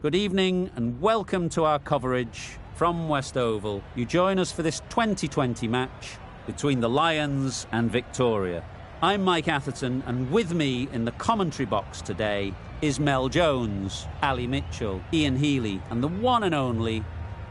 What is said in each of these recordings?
Good evening and welcome to our coverage from West Oval. You join us for this 2020 match between the Lions and Victoria. I'm Mike Atherton, and with me in the commentary box today is Mel Jones, Ali Mitchell, Ian Healy and the one and only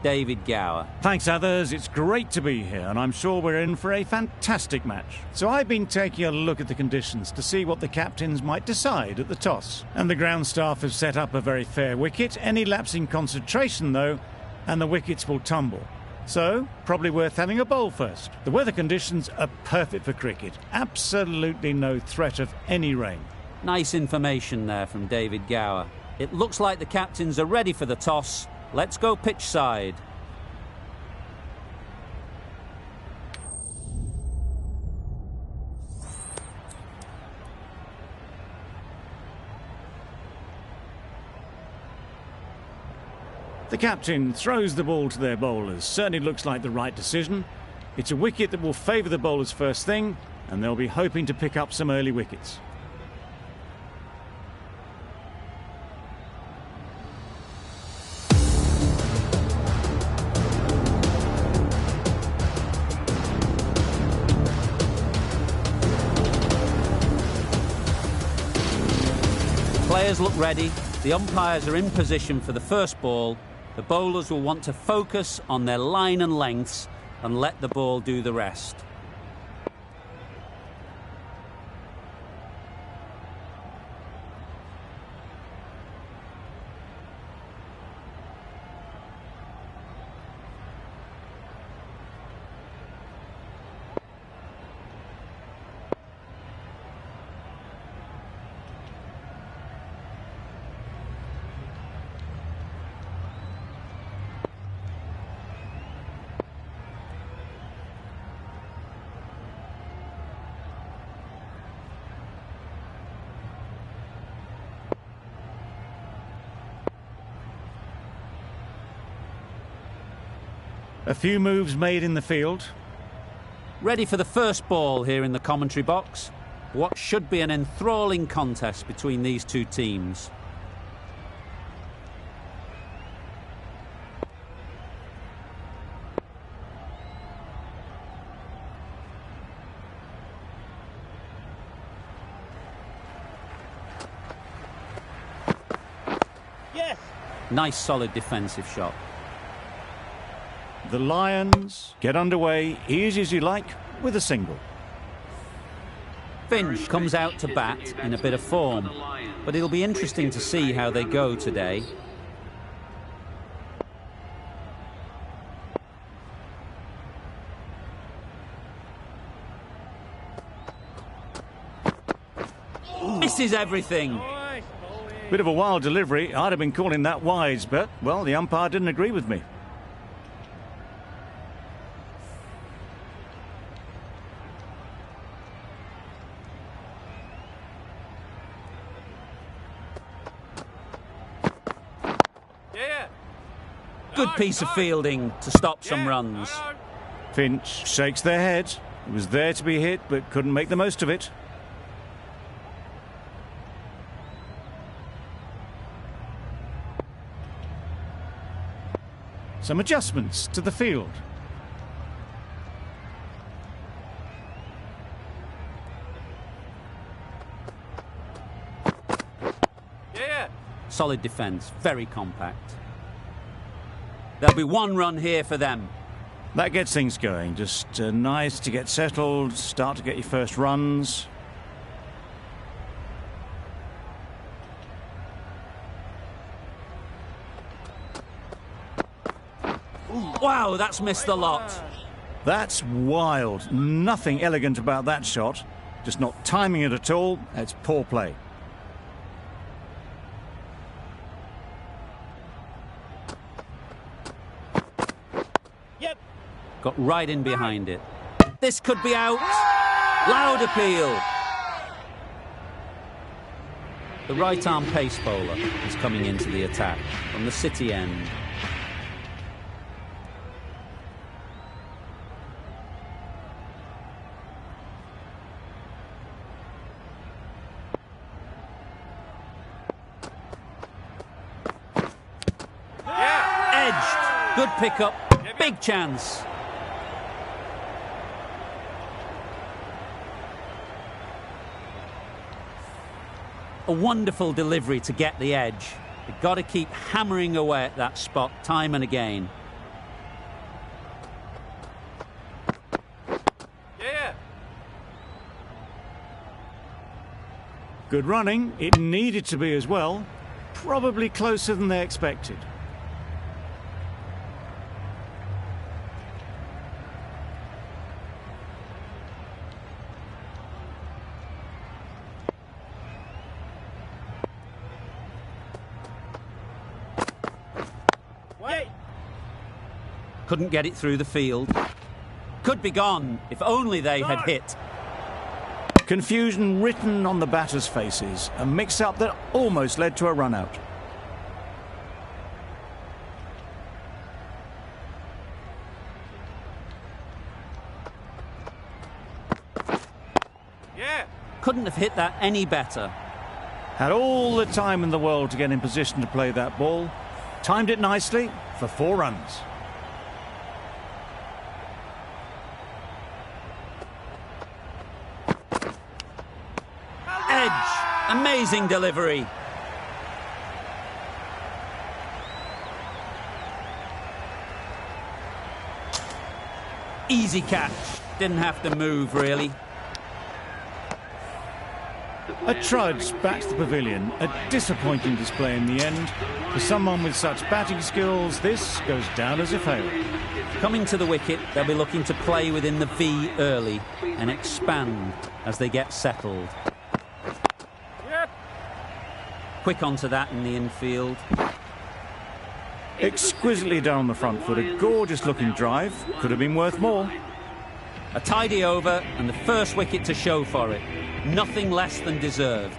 David Gower. Thanks, others. It's great to be here, and I'm sure we're in for a fantastic match. So I've been taking a look at the conditions to see what the captains might decide at the toss. And the ground staff have set up a very fair wicket. Any lapse in concentration, though, and the wickets will tumble. So, probably worth having a bowl first. The weather conditions are perfect for cricket. Absolutely no threat of any rain. Nice information there from David Gower. It looks like the captains are ready for the toss. Let's go pitch side. The captain throws the ball to their bowlers. Certainly looks like the right decision. It's a wicket that will favour the bowlers first thing, and they'll be hoping to pick up some early wickets. Players look ready, the umpires are in position for the first ball. The bowlers will want to focus on their line and lengths and let the ball do the rest. A few moves made in the field. Ready for the first ball here in the commentary box. What should be an enthralling contest between these two teams. Yes. Nice solid defensive shot. The Lions get underway, easy as you like, with a single. Finch comes out to bat in a bit of form, but it'll be interesting to see how they go today. Misses everything. Bit of a wild delivery. I'd have been calling that wise, but, well, the umpire didn't agree with me. Good piece of fielding to stop some runs. Finch shakes their head. It was there to be hit, but couldn't make the most of it. some adjustments to the field. Solid defence, very compact. There'll be one run here for them. That gets things going. Just nice to get settled, start to get your first runs. Wow, that's missed the lot. That's wild. Nothing elegant about that shot. Just not timing it at all. It's poor play. Got right in behind it. This could be out. Loud appeal. The right-arm pace bowler is coming into the attack from the City end. Edged. Good pickup. Big chance. A wonderful delivery to get the edge. You've got to keep hammering away at that spot time and again. Good running. It needed to be as well. Probably closer than they expected. Couldn't get it through the field. Could be gone if only they had hit. Confusion written on the batters' faces. A mix-up that almost led to a run-out. Couldn't have hit that any better. Had all the time in the world to get in position to play that ball. Timed it nicely for 4 runs. Amazing delivery. Easy catch. Didn't have to move, really. A trudge back to the pavilion. A disappointing display in the end. For someone with such batting skills, this goes down as a fail. Coming to the wicket, they'll be looking to play within the V early and expand as they get settled. Quick onto that in the infield. Exquisitely done on the front foot. A gorgeous looking drive. Could have been worth more. A tidy over and the first wicket to show for it. Nothing less than deserved.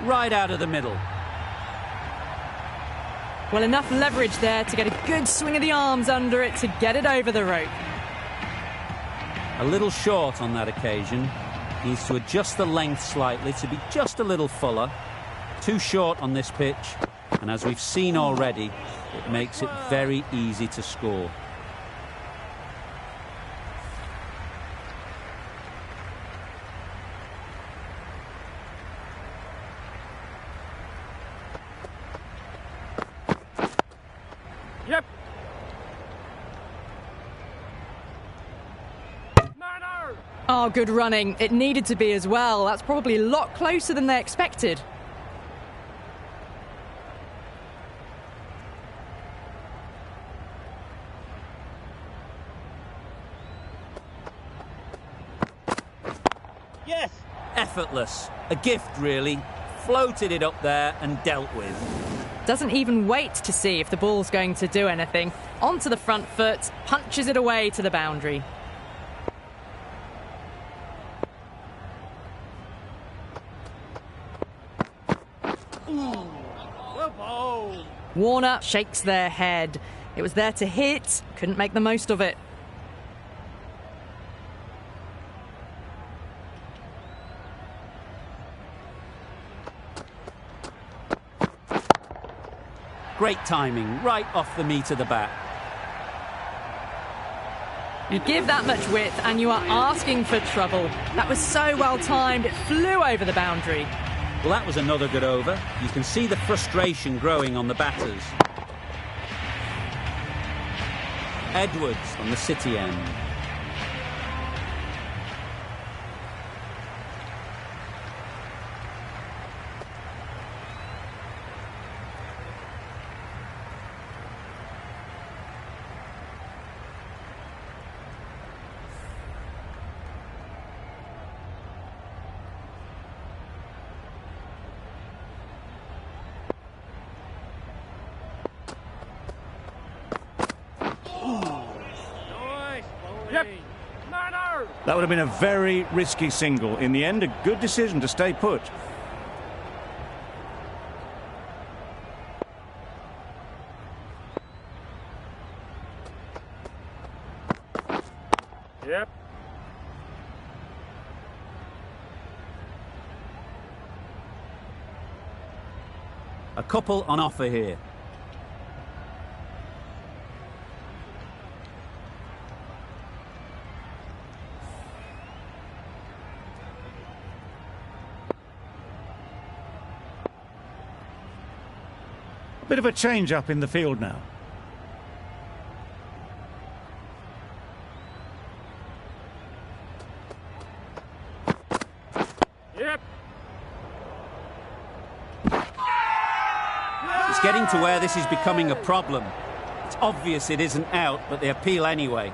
Right out of the middle. Well, enough leverage there to get a good swing of the arms under it to get it over the rope. A little short on that occasion. Needs to adjust the length slightly to be just a little fuller. Too short on this pitch. And as we've seen already, it makes it very easy to score. Oh, good running. It needed to be as well. That's probably a lot closer than they expected. Yes! Effortless. A gift, really. Floated it up there and dealt with. Doesn't even wait to see if the ball's going to do anything. Onto the front foot, punches it away to the boundary. Warner shakes their head. It was there to hit, couldn't make the most of it. Great timing, right off the meat of the bat. You give that much width and you are asking for trouble. That was so well timed, it flew over the boundary. Well, that was another good over. You can see the frustration growing on the batters. Edwards on the City end. That would have been a very risky single. In the end, a good decision to stay put. Yep. A couple on offer here. Bit of a change up in the field now. Yep. It's getting to where this is becoming a problem. It's obvious it isn't out, but they appeal anyway.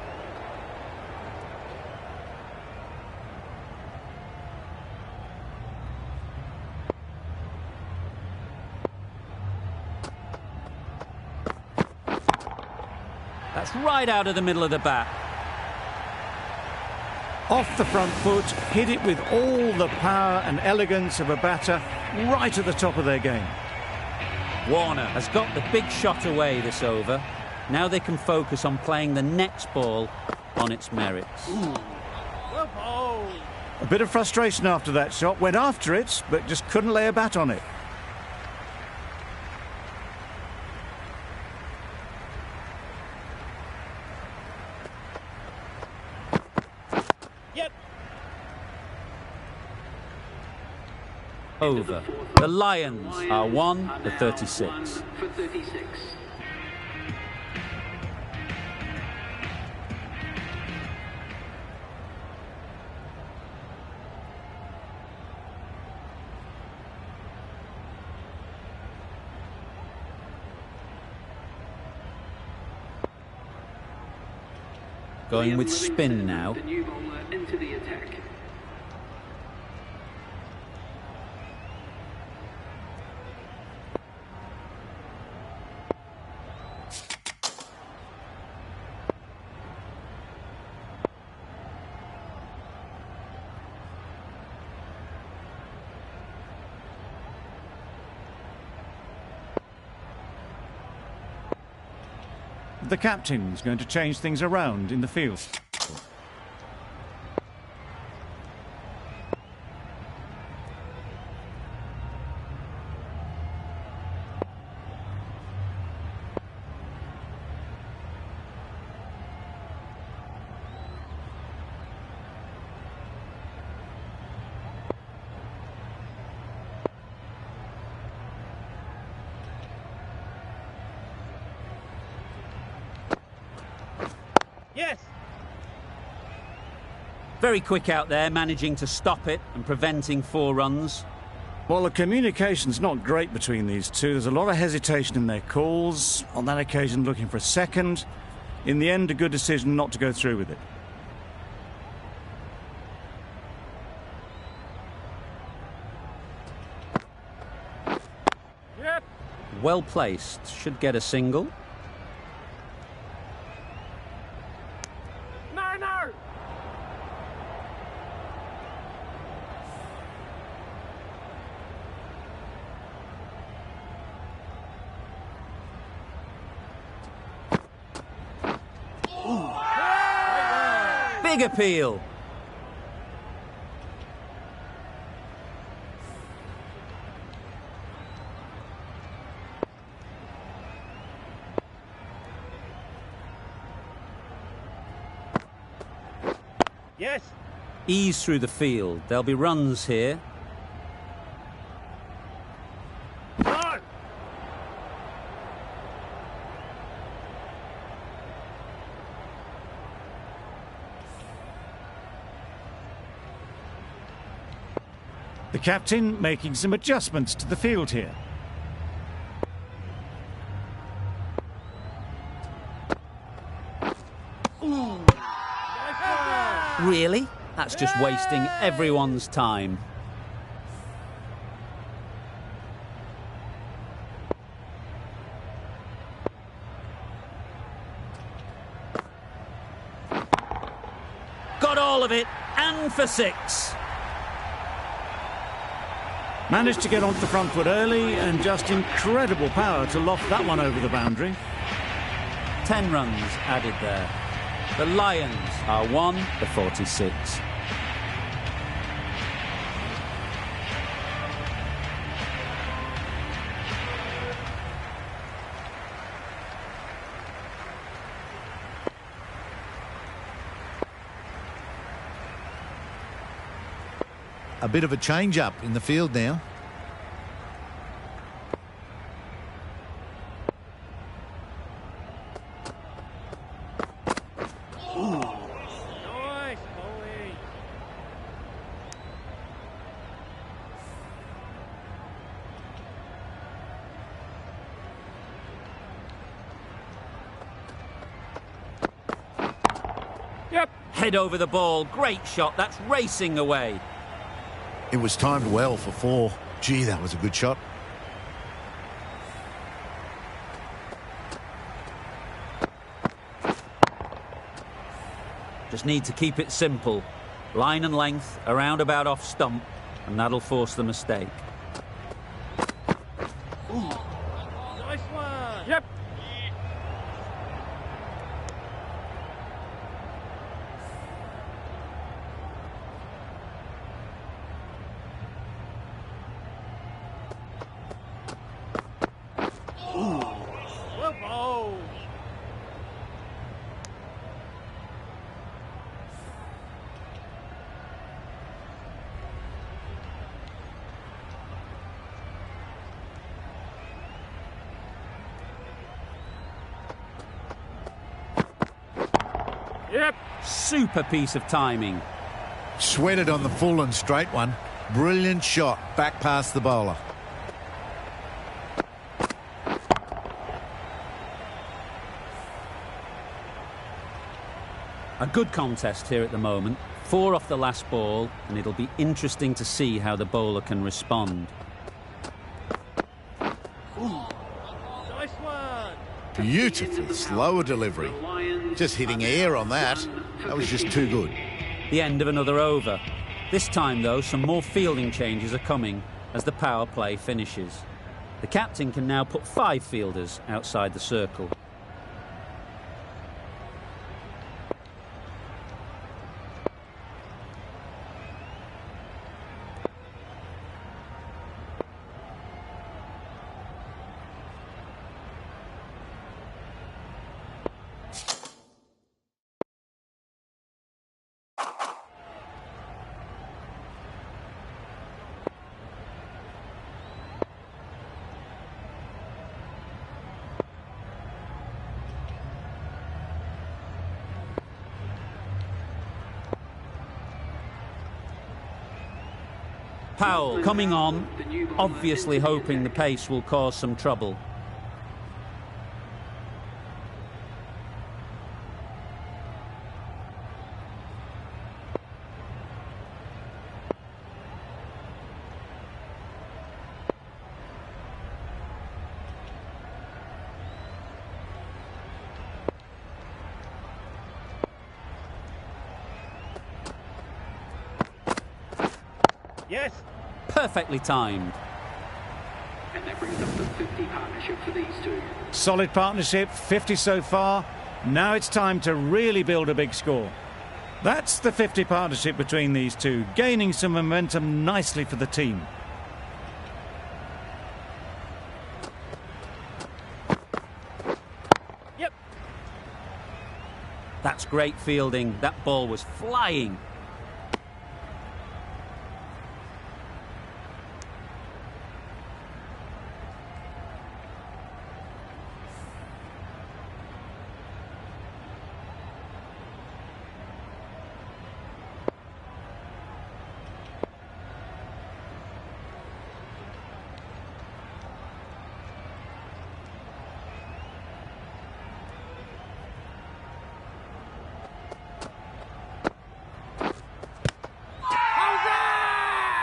That's right out of the middle of the bat. Off the front foot, hit it with all the power and elegance of a batter, right at the top of their game. Warner has got the big shot away this over. Now they can focus on playing the next ball on its merits. A bit of frustration after that shot. Went after it, but just couldn't lay a bat on it. Over. The Lions are 1-36. Going with spin now. The new bowler into the attack. The captain's going to change things around in the field. Yes. Very quick out there, managing to stop it and preventing 4 runs. Well, the communication's not great between these two. There's a lot of hesitation in their calls. On that occasion, looking for a second. In the end, a good decision not to go through with it. Yep. Well placed, should get a single. No. Big appeal. Yes. Ease through the field. There'll be runs here. On. The captain making some adjustments to the field here. Really? That's just wasting everyone's time. Got all of it, and for 6. Managed to get onto the front foot early and just incredible power to loft that one over the boundary. 10 runs added there. The Lions are 1-46. A bit of a change-up in the field now. Nice, Ollie. Yep. Head over the ball. Great shot. That's racing away. It was timed well for 4. Gee, that was a good shot. Just need to keep it simple. Line and length, around about off stump, and that'll force the mistake. Nice one. Yep. Well bowled. Yep. Super piece of timing. Sweated on the full and straight one. Brilliant shot back past the bowler. A good contest here at the moment. 4 off the last ball, and it'll be interesting to see how the bowler can respond. Nice one. Beautiful slower delivery. Just hitting air on that. That was just too good. The end of another over. This time, though, some more fielding changes are coming as the power play finishes. The captain can now put 5 fielders outside the circle. Powell coming on, obviously hoping the pace will cause some trouble. Yes. Perfectly timed. And that brings up the 50 partnership for these two. Solid partnership, 50 so far. Now it's time to really build a big score. That's the 50 partnership between these two, gaining some momentum nicely for the team. Yep. That's great fielding. That ball was flying.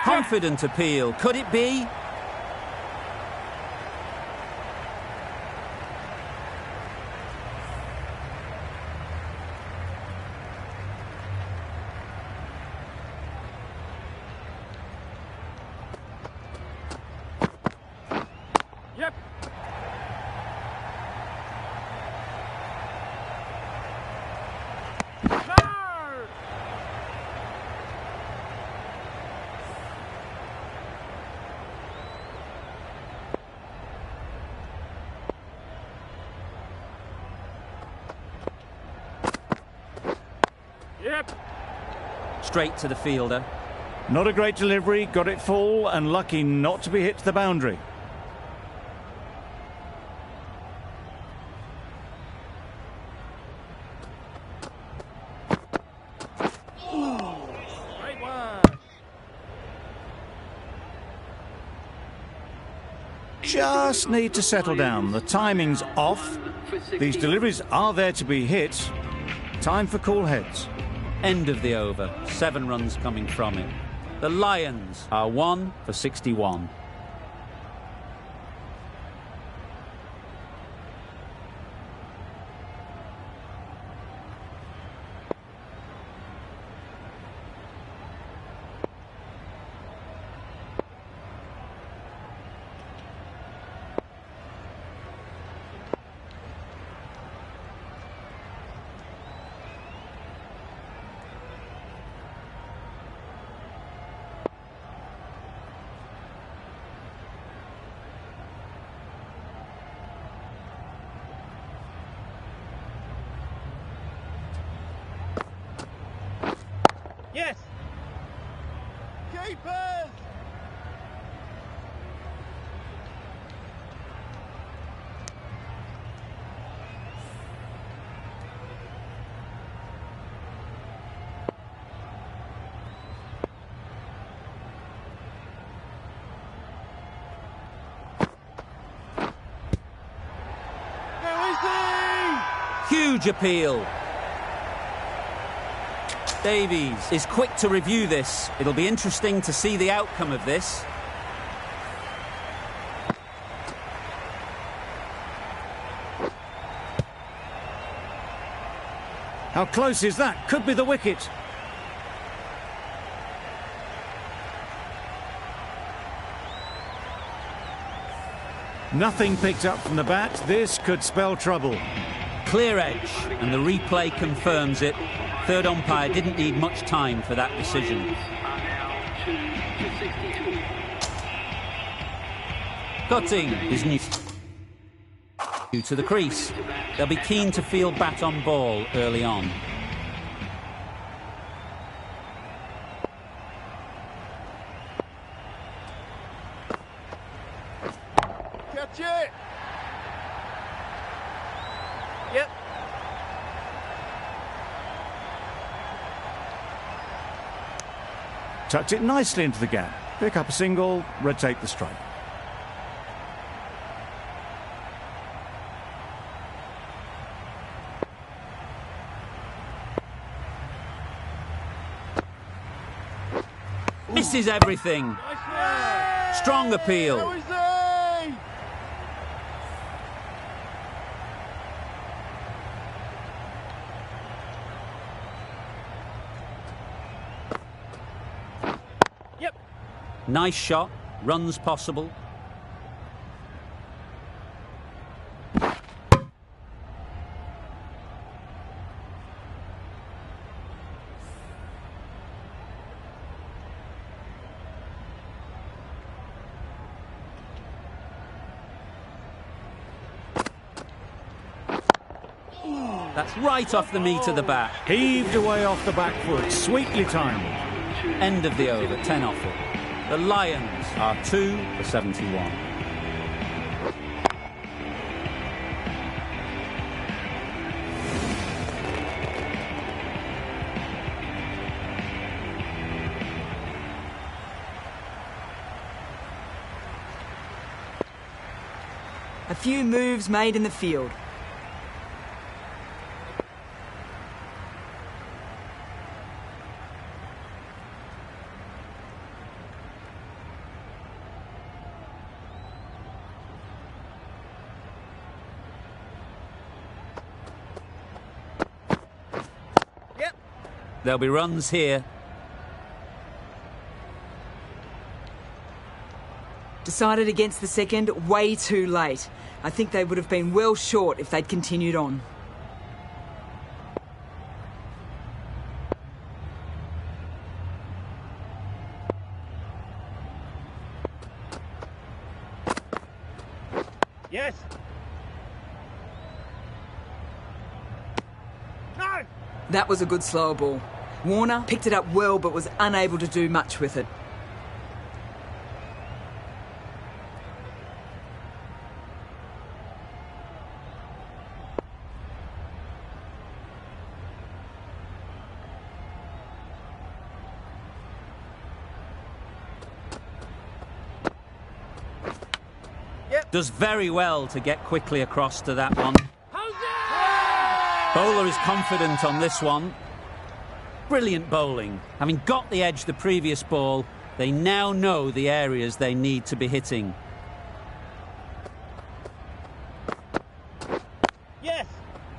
Confident appeal. Could it be? Yep. Hard. Yep. Straight to the fielder. Not a great delivery, got it full and lucky not to be hit to the boundary. Right one. Just need to settle down. The timing's off. These deliveries are there to be hit. Time for cool heads. End of the over. 7 runs coming from it. The Lions are 1 for 61. Yes. Keepers. There is he. Huge appeal. Davies is quick to review this. It'll be interesting to see the outcome of this. How close is that? Could be the wicket. Nothing picked up from the bat. This could spell trouble. Clear edge, and the replay confirms it. Third umpire didn't need much time for that decision. Cutting is new to the crease. They'll be keen to field bat on ball early on. Catch it. Yep. Tucked it nicely into the gap. Pick up a single, rotate the strike. Misses everything. Nice one. Strong appeal. There is he. Yep. Nice shot. Runs possible. That's right off the meat of the bat. Heaved away off the back foot, sweetly timed. End of the over, 10 off it. The Lions are 2 for 71. A few moves made in the field. There'll be runs here. Decided against the second way too late. I think they would have been well short if they'd continued on. Yes. No. That was a good slower ball. Warner picked it up well but was unable to do much with it. Does very well to get quickly across to that one. Bowler is confident on this one. Brilliant bowling. Having got the edge the previous ball, they now know the areas they need to be hitting. Yes.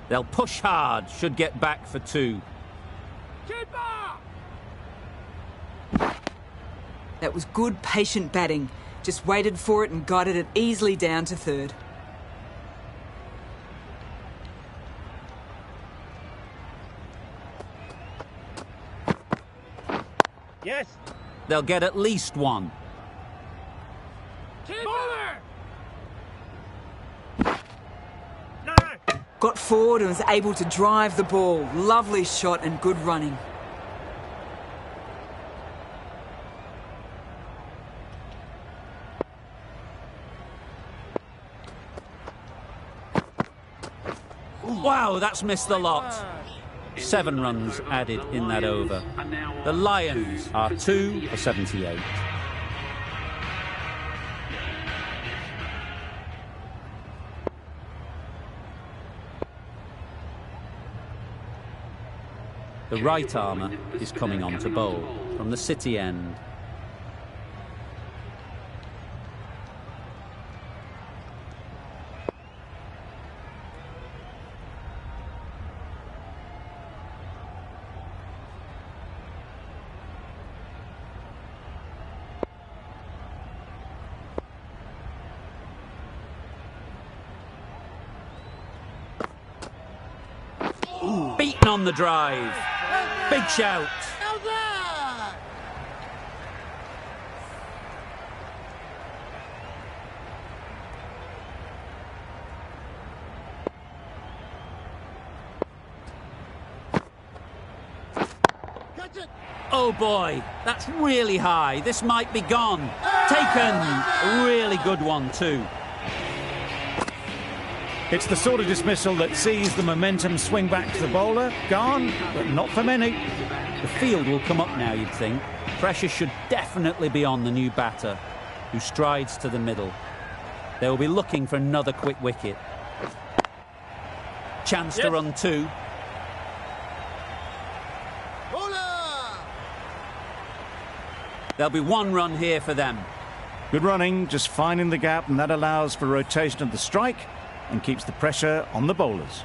They'll push hard, should get back for 2. That was good, patient batting. Just waited for it and guided it easily down to third. Yes. They'll get at least 1. Bowler. No. Got forward and was able to drive the ball. Lovely shot and good running. Wow, that's missed the lot. 7 runs added in that over. The Lions are 2 for 78. The right armour is coming on to bowl from the City end. Beaten on the drive. Big shout. Oh boy, that's really high. This might be gone. Taken. A really good one too. It's the sort of dismissal that sees the momentum swing back to the bowler. Gone, but not for many. The field will come up now, you'd think. Pressure should definitely be on the new batter, who strides to the middle. They will be looking for another quick wicket. Chance to run 2. There'll be 1 run here for them. Good running, just finding the gap, and that allows for rotation of the strike and keeps the pressure on the bowlers.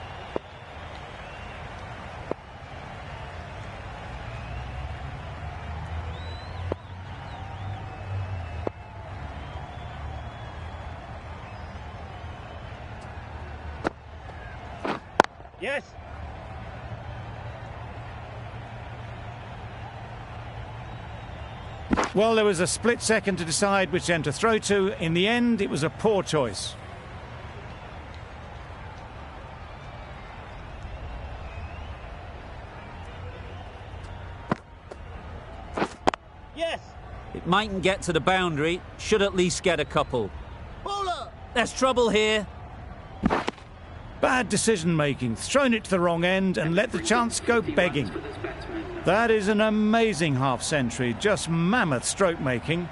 Yes. Well, there was a split second to decide which end to throw to. In the end, it was a poor choice. Yes. It mightn't get to the boundary, should at least get a couple. Bowler. There's trouble here. Bad decision-making, thrown it to the wrong end and let the chance go begging. That is an amazing half-century, just mammoth stroke-making.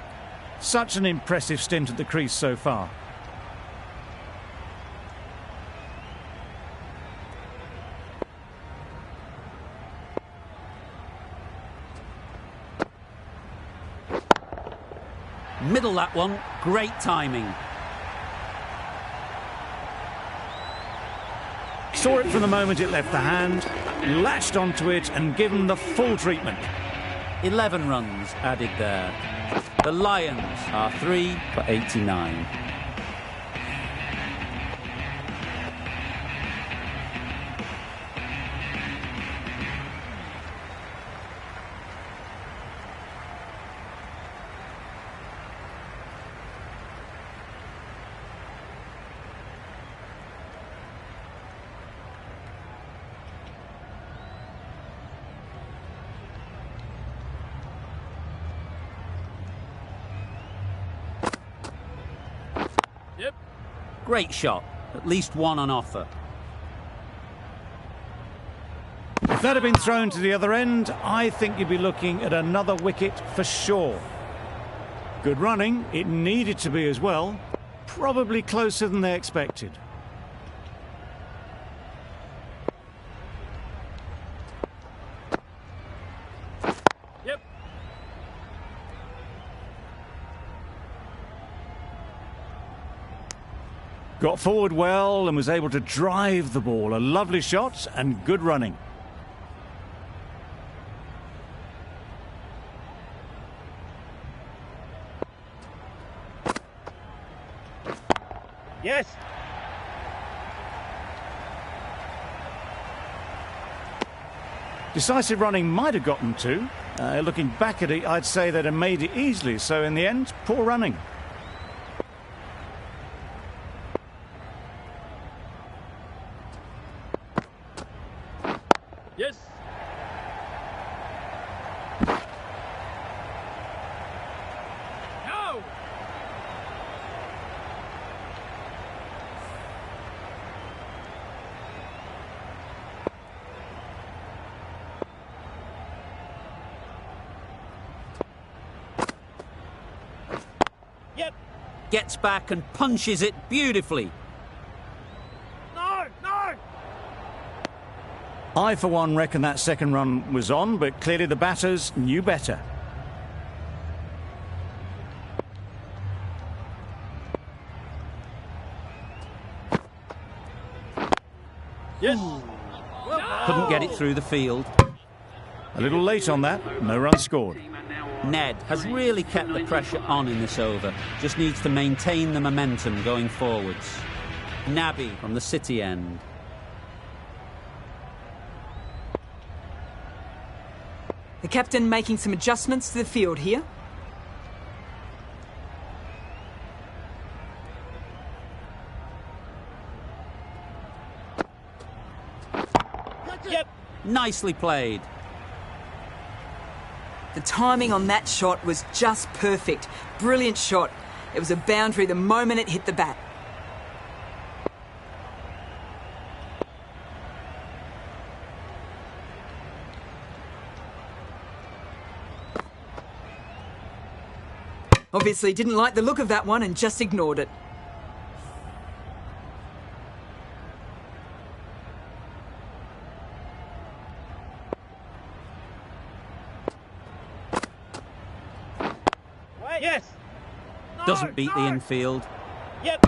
Such an impressive stint at the crease so far. Middle that one, great timing. saw it from the moment it left the hand, latched onto it and given the full treatment. 11 runs added there. The Lions are 3 for 89. Great shot. At least one on offer. If that had been thrown to the other end, I think you'd be looking at another wicket for sure. Good running. It needed to be as well. Probably closer than they expected. Yep. Got forward well and was able to drive the ball. A lovely shot and good running. Yes. Decisive running might have gotten two. Looking back at it, I'd say they'd have made it easily. So in the end, poor running. Yes. No. Yep. Gets back and punches it beautifully. No. No. I, for one, reckon that second run was on, but clearly the batters knew better. Yes. Couldn't get it through the field. A little late on that, no run scored. Ned has really kept the pressure on in this over. Just needs to maintain the momentum going forwards. Nabby from the City end. The captain making some adjustments to the field here. Yep. Nicely played. The timing on that shot was just perfect. Brilliant shot. It was a boundary the moment it hit the bat. Obviously didn't like the look of that one and just ignored it. Yes. No, Doesn't beat the no. infield. Yep.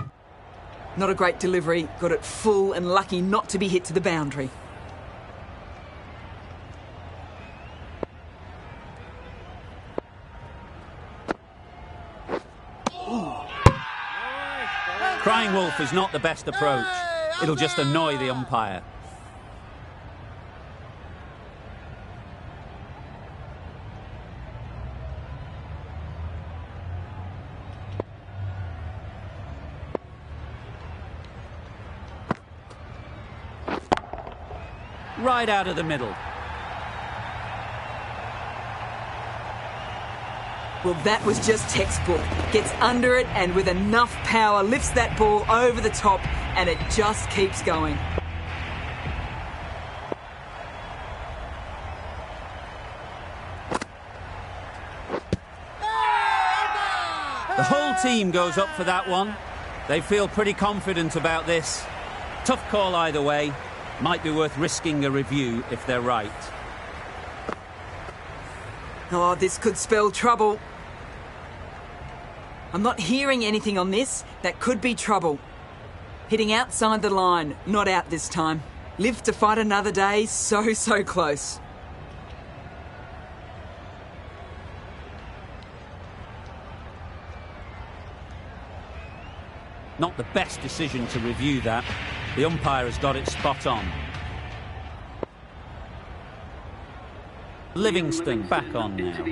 Not a great delivery. Got it full and lucky not to be hit to the boundary. Crying wolf is not the best approach. It'll just annoy the umpire. Right out of the middle. Well, that was just textbook. Gets under it and with enough power lifts that ball over the top and it just keeps going. The whole team goes up for that one. They feel pretty confident about this. Tough call either way. Might be worth risking a review if they're right. Oh, this could spell trouble. I'm not hearing anything on this. That could be trouble. Hitting outside the line, not out this time. Live to fight another day, so close. Not the best decision to review that. The umpire has got it spot on. Livingston back on now.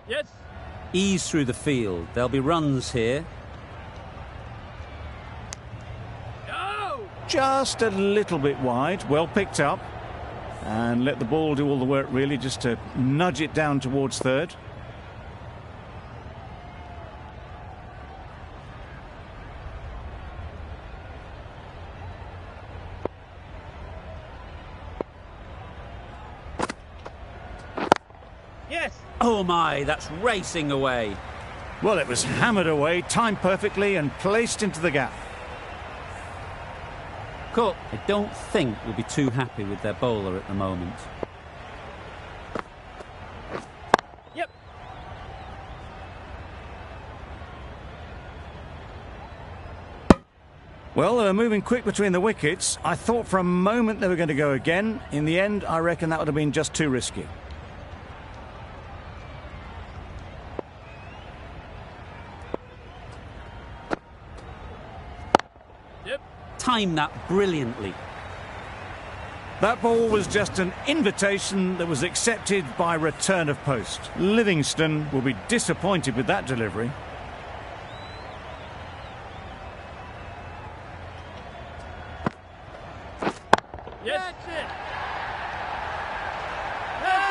Yes. Ease through the field. There'll be runs here. Go! Just a little bit wide, well picked up. And let the ball do all the work, really, just to nudge it down towards third. Yes. Oh my, that's racing away. Well, it was hammered away, timed perfectly and placed into the gap. Cook, I don't think will be too happy with their bowler at the moment. Yep. Well, they were moving quick between the wickets. I thought for a moment they were going to go again. In the end, I reckon that would have been just too risky. Timed that brilliantly. That ball was just an invitation that was accepted by return of post. Livingston will be disappointed with that delivery. Yes. That's it.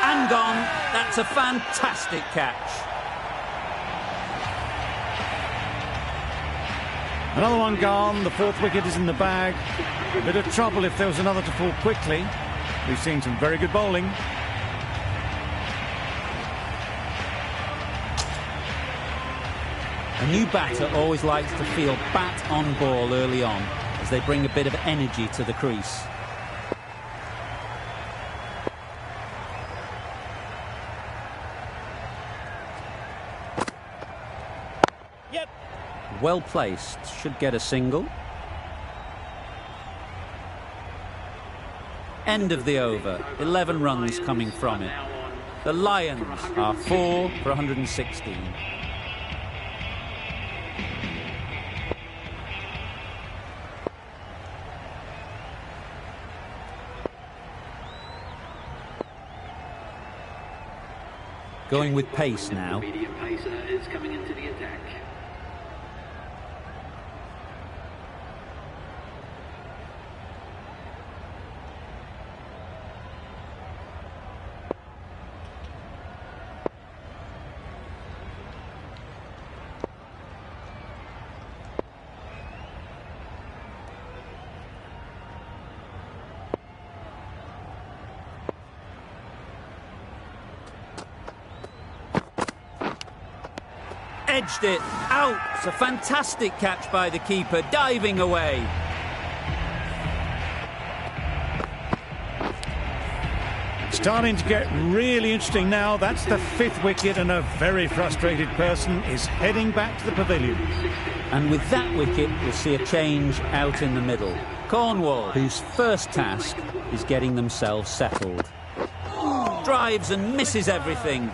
And gone. That's a fantastic catch. Another one gone. The fourth wicket is in the bag. A bit of trouble if there was another to fall quickly. We've seen some very good bowling. A new batter always likes to feel bat on ball early on as they bring a bit of energy to the crease. Yep. Well placed, should get a single. End of the over, 11 runs coming from it. The Lions are 4 for 116. Going with pace now. Medium pacer is coming into the attack. Edged it out. It's a fantastic catch by the keeper, diving away. Starting to get really interesting now. That's the fifth wicket and a very frustrated person is heading back to the pavilion. And with that wicket, we'll see a change out in the middle. Cornwall, whose first task is getting themselves settled. Drives and misses everything.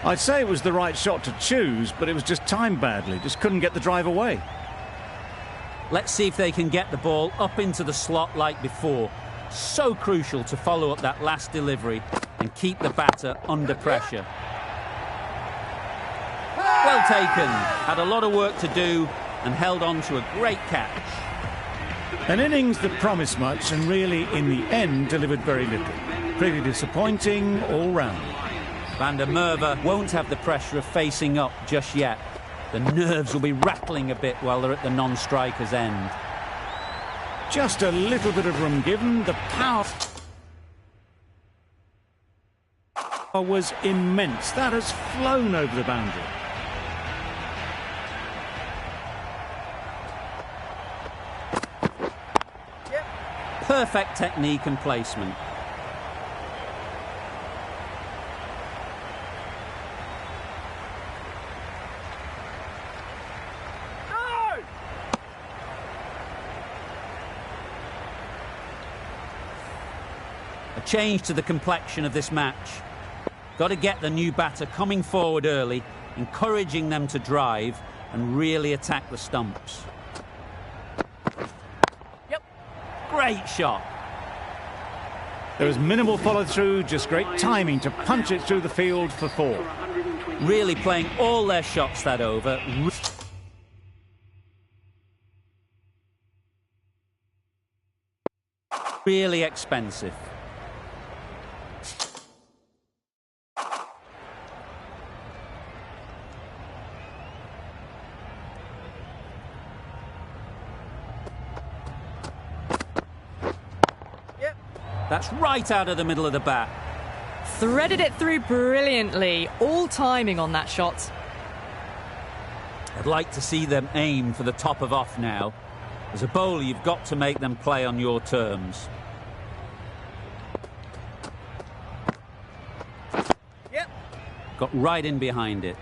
I'd say it was the right shot to choose, but it was just timed badly. Just couldn't get the drive away. Let's see if they can get the ball up into the slot like before. So crucial to follow up that last delivery and keep the batter under pressure. Well taken. Had a lot of work to do and held on to a great catch. An innings that promised much and really, in the end, delivered very little. Pretty disappointing all round. Van der Merwe won't have the pressure of facing up just yet. The nerves will be rattling a bit while they're at the non-striker's end. Just a little bit of room given. The power was immense. That has flown over the boundary. Perfect technique and placement. A change to the complexion of this match. Got to get the new batter coming forward early, encouraging them to drive and really attack the stumps. Yep. Great shot. There was minimal follow-through, just great timing to punch it through the field for 4. Really playing all their shots that over. Really expensive. That's right out of the middle of the bat. Threaded it through brilliantly. All timing on that shot. I'd like to see them aim for the top of off now. As a bowler, you've got to make them play on your terms. Yep. Got right in behind it.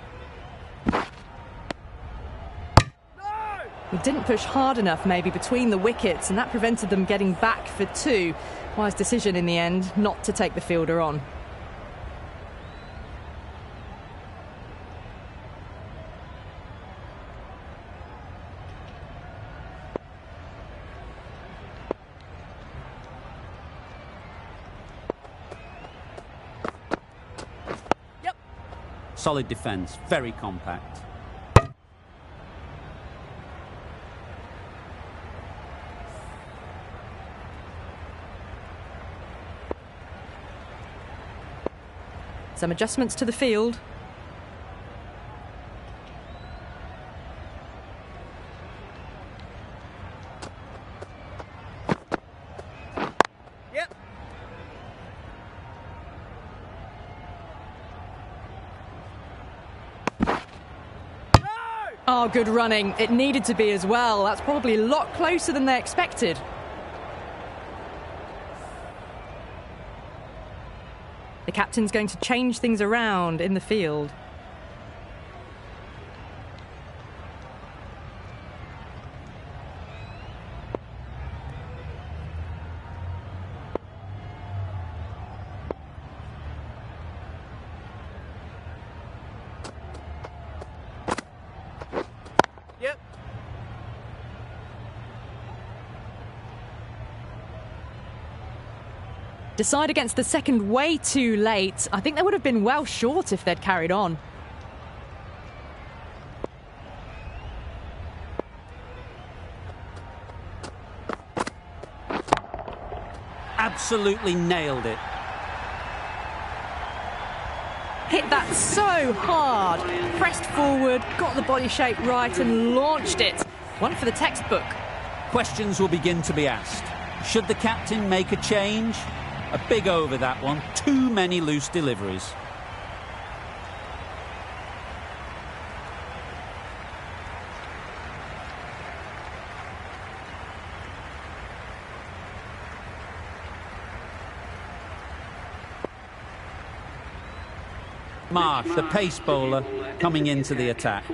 He didn't push hard enough maybe between the wickets, and that prevented them getting back for 2. Wise decision in the end not to take the fielder on. Yep. Solid defence, very compact. Some adjustments to the field. Yep. Oh, good running. It needed to be as well. That's probably a lot closer than they expected. The captain's going to change things around in the field. Yep. Decide against the second way too late. I think they would have been well short if they'd carried on. Absolutely nailed it. Hit that so hard. Pressed forward, got the body shape right and launched it. One for the textbook. Questions will begin to be asked. Should the captain make a change? A big over that one. Too many loose deliveries. Marsh, the pace bowler, coming into the attack.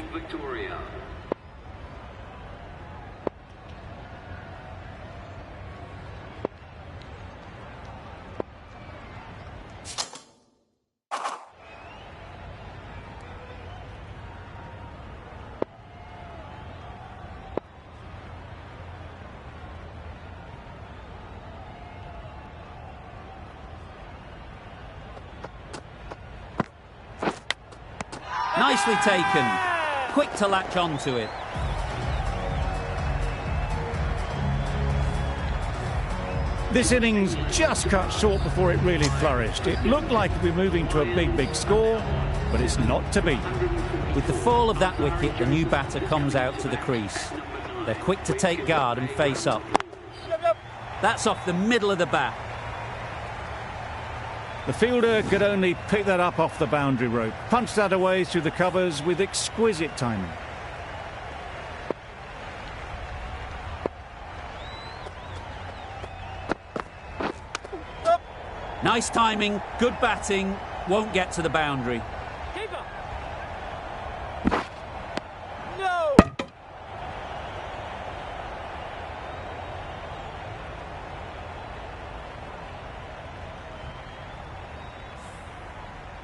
Nicely taken. Quick to latch onto it. This innings just cut short before it really flourished. It looked like it would be moving to a big score, but it's not to be. With the fall of that wicket, the new batter comes out to the crease. They're quick to take guard and face up. That's off the middle of the bat. The fielder could only pick that up off the boundary rope. Punched that away through the covers with exquisite timing. Nice timing, good batting, won't get to the boundary. Keeper. No.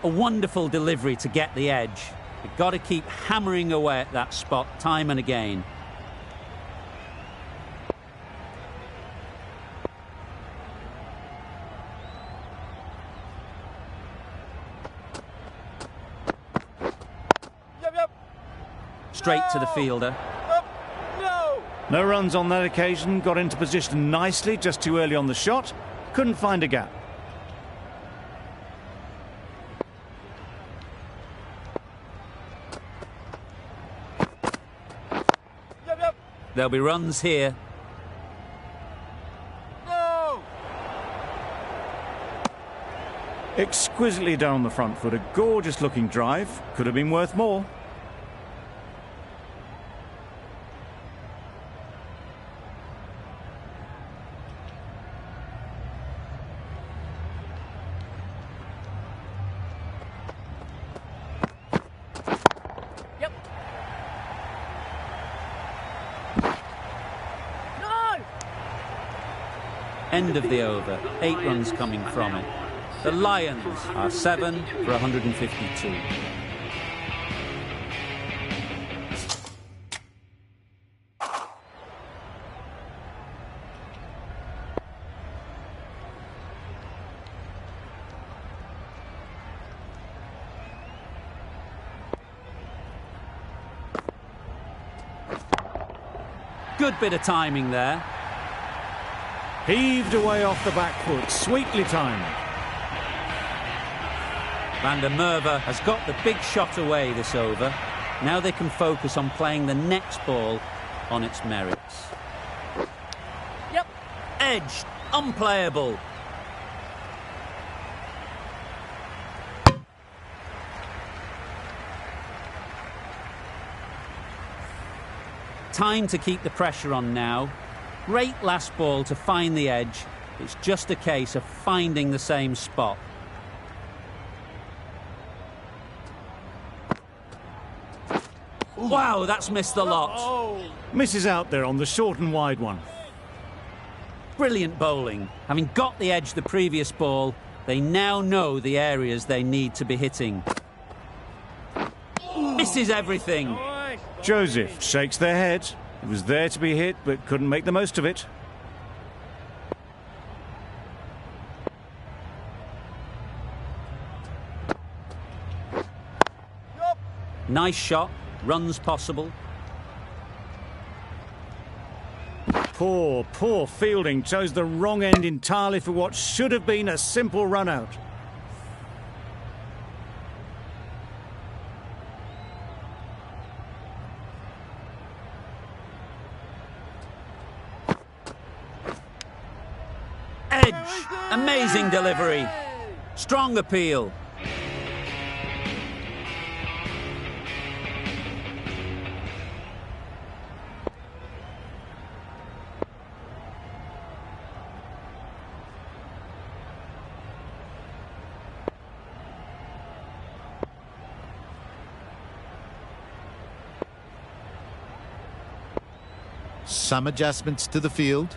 A wonderful delivery to get the edge. You've got to keep hammering away at that spot time and again. Straight to the fielder. No. No runs on that occasion. Got into position nicely, just too early on the shot. Couldn't find a gap. There'll be runs here. No. Exquisitely down the front foot. A gorgeous looking drive. Could have been worth more. End of the over. 8 runs coming from it. The Lions are 7 for 152. Good bit of timing there. Heaved away off the back foot, sweetly timed. Van der Merwe has got the big shot away this over. Now they can focus on playing the next ball on its merits. Yep. Edged, unplayable. Time to keep the pressure on now. Great last ball to find the edge. It's just a case of finding the same spot. Wow, that's missed the lot. Misses out there on the short and wide one. Brilliant bowling. Having got the edge the previous ball, they now know the areas they need to be hitting. Misses everything. Joseph shakes their head. It was there to be hit, but couldn't make the most of it. Nice shot. Runs possible. Poor fielding. Chose the wrong end entirely for what should have been a simple run out. Edge. Amazing delivery. Strong appeal. Some adjustments to the field.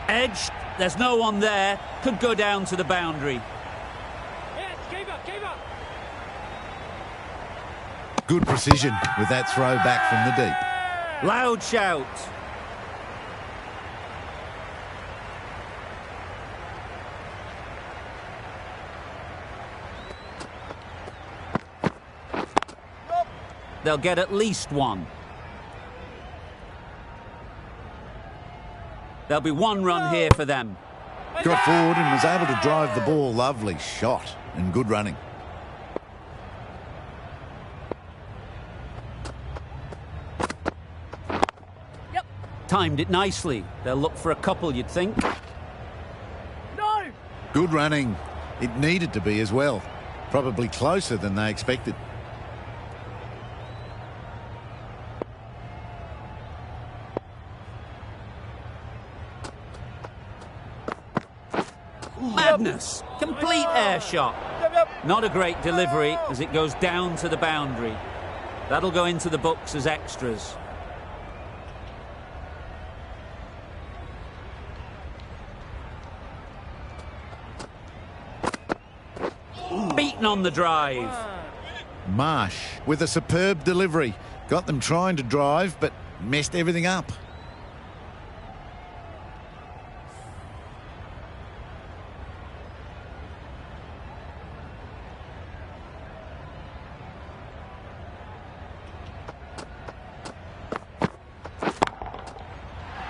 Edged. There's no one there. Could go down to the boundary. Yes, keeper. Good precision with that throw back from the deep. Loud shout. They'll get at least one. There'll be one run here for them. Got forward and was able to drive the ball. Lovely shot and good running. Yep. Timed it nicely. They'll look for a couple, you'd think. No. Good running. It needed to be as well. Probably closer than they expected. Madness! Complete air shot. Yep. Not a great delivery as it goes down to the boundary. That'll go into the books as extras. Beaten on the drive. Marsh with a superb delivery. Got them trying to drive, but messed everything up.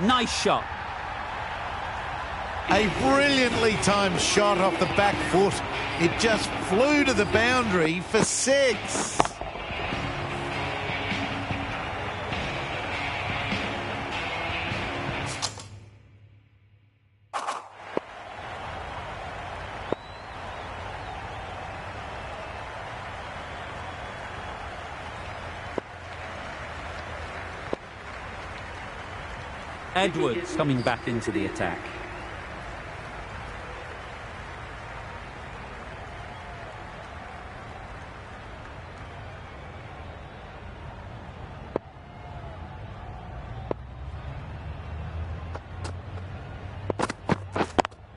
Nice shot. A brilliantly timed shot off the back foot. It just flew to the boundary for 6. Edwards coming back into the attack.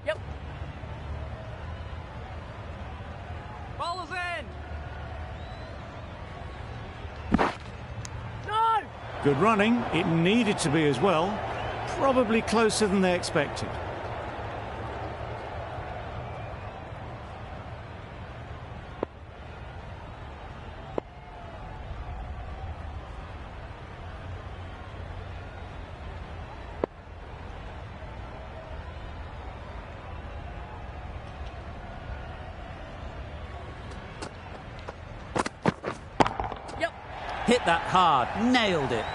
Yep. Ball is in. No. Good running. It needed to be as well. Probably closer than they expected. Yep. Hit that hard, nailed it.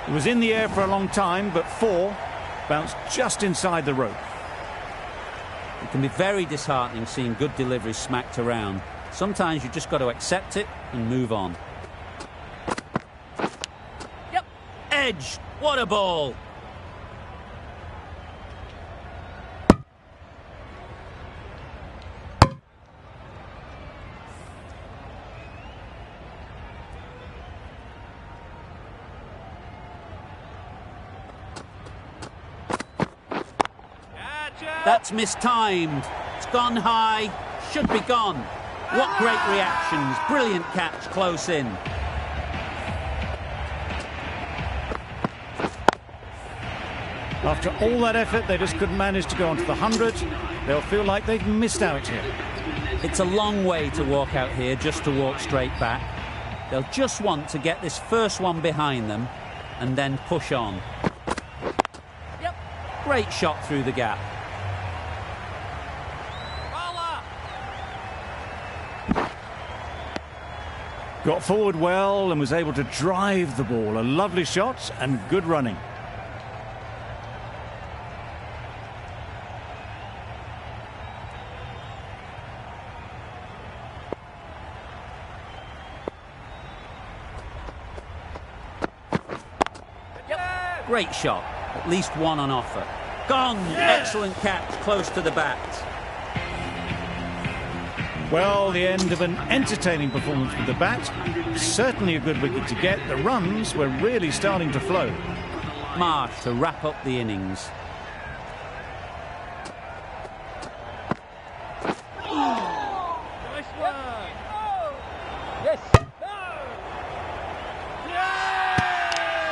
It was in the air for a long time, but 4 bounced just inside the rope. It can be very disheartening seeing good deliveries smacked around. Sometimes you just got to accept it and move on. Yep. Edge, what a ball! That's mistimed. It's gone high. Should be gone. What great reactions. Brilliant catch close in. After all that effort, they just couldn't manage to go onto the 100. They'll feel like they've missed out here. It's a long way to walk out here just to walk straight back. They'll just want to get this first one behind them and then push on. Yep. Great shot through the gap. Got forward well and was able to drive the ball. A lovely shot and good running. Yep. Great shot. At least one on offer. Gone. Excellent catch close to the bat. Well, the end of an entertaining performance with the bat. Certainly a good wicket to get. The runs were really starting to flow. Marsh to wrap up the innings. Nice one. Yes.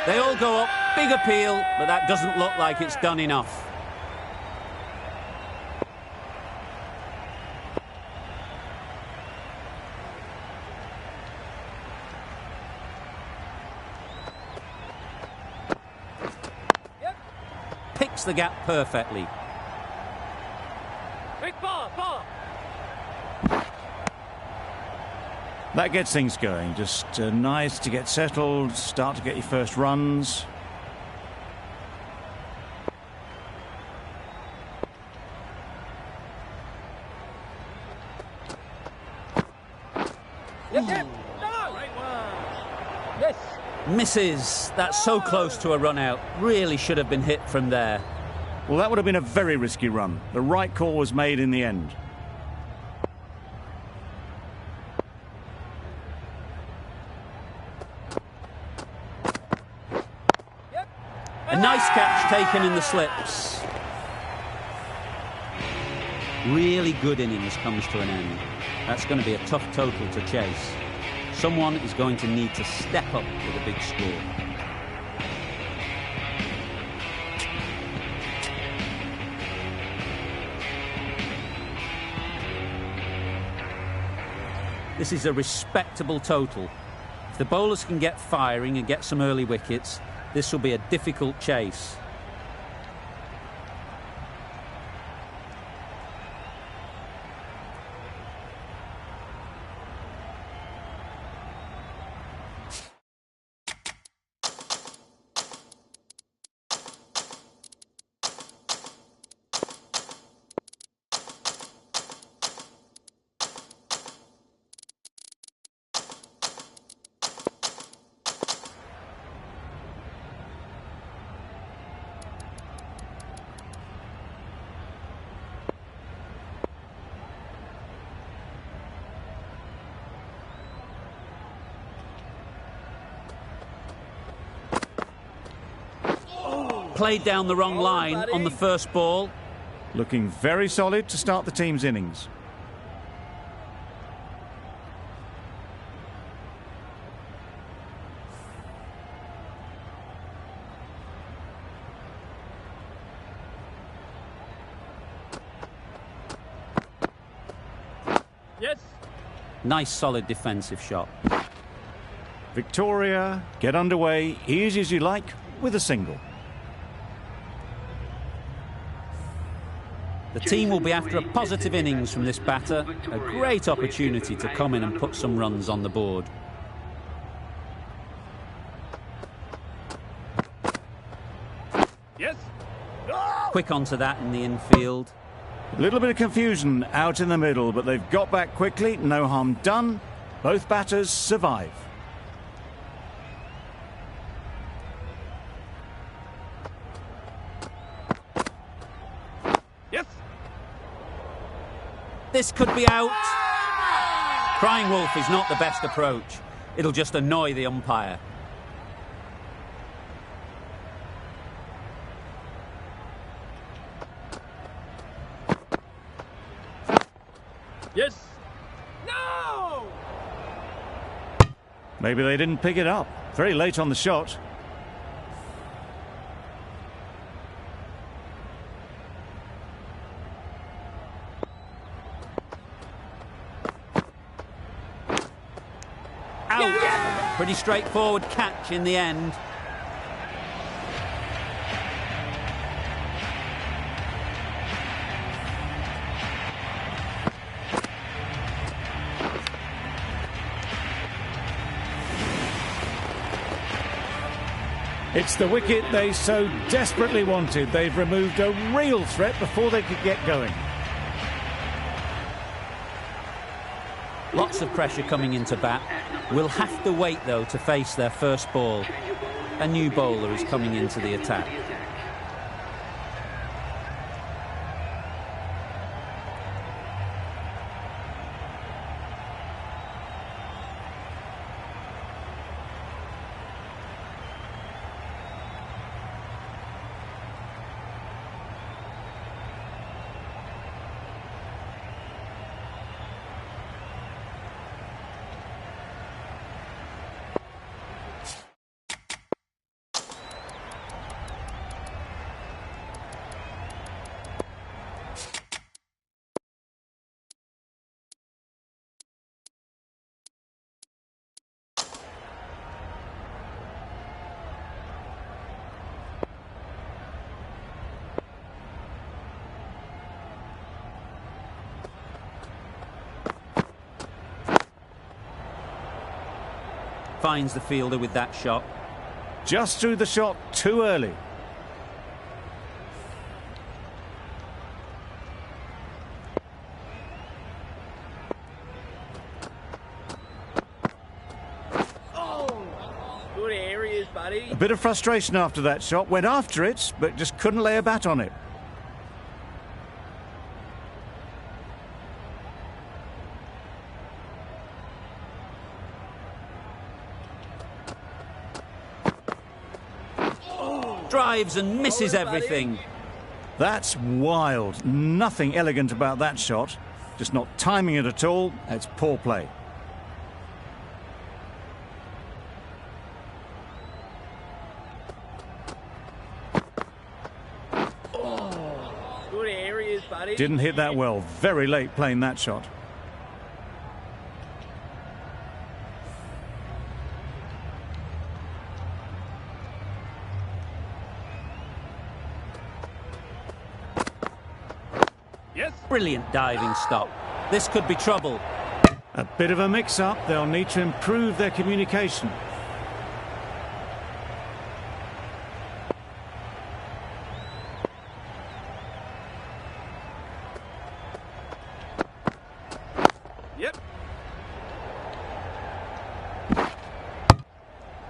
They all go up. Big appeal, but that doesn't look like it's done enough. picks the gap perfectly. Big ball, ball. That gets things going. Just nice to get settled, start to get your first runs. Yep. No. Great one. Yes. Misses. That's so close to a run out. Really should have been hit from there. Well, that would have been a very risky run. The right call was made in the end. A nice catch taken in the slips. Really good innings comes to an end. That's going to be a tough total to chase. Someone is going to need to step up with a big score. This is a respectable total. If the bowlers can get firing and get some early wickets, this will be a difficult chase. Played down the wrong line on the first ball. Looking very solid to start the team's innings. Yes. Nice solid defensive shot. Victoria, get underway, easy as you like, with a single. The team will be after a positive innings from this batter. A great opportunity to come in and put some runs on the board. Yes. Quick onto that in the infield. A little bit of confusion out in the middle, but they've got back quickly, no harm done. Both batters survive. Yes. This could be out. Crying wolf is not the best approach. It'll just annoy the umpire. Yes. No. Maybe they didn't pick it up. Very late on the shot. Out. Pretty straightforward catch in the end. It's the wicket they so desperately wanted. They've removed a real threat before they could get going. Lots of pressure coming into bat. Will have to wait, though, to face their first ball. A new bowler is coming into the attack. finds the fielder with that shot. Just threw the shot too early. Good areas, buddy. A bit of frustration after that shot. Went after it, but just couldn't lay a bat on it. Drives and misses everything. That's wild. Nothing elegant about that shot. Just not timing it at all. It's poor play. Good areas, buddy. Didn't hit that well. Very late playing that shot. Yes. Brilliant diving stop. This could be trouble. A bit of a mix-up. They'll need to improve their communication. Yep.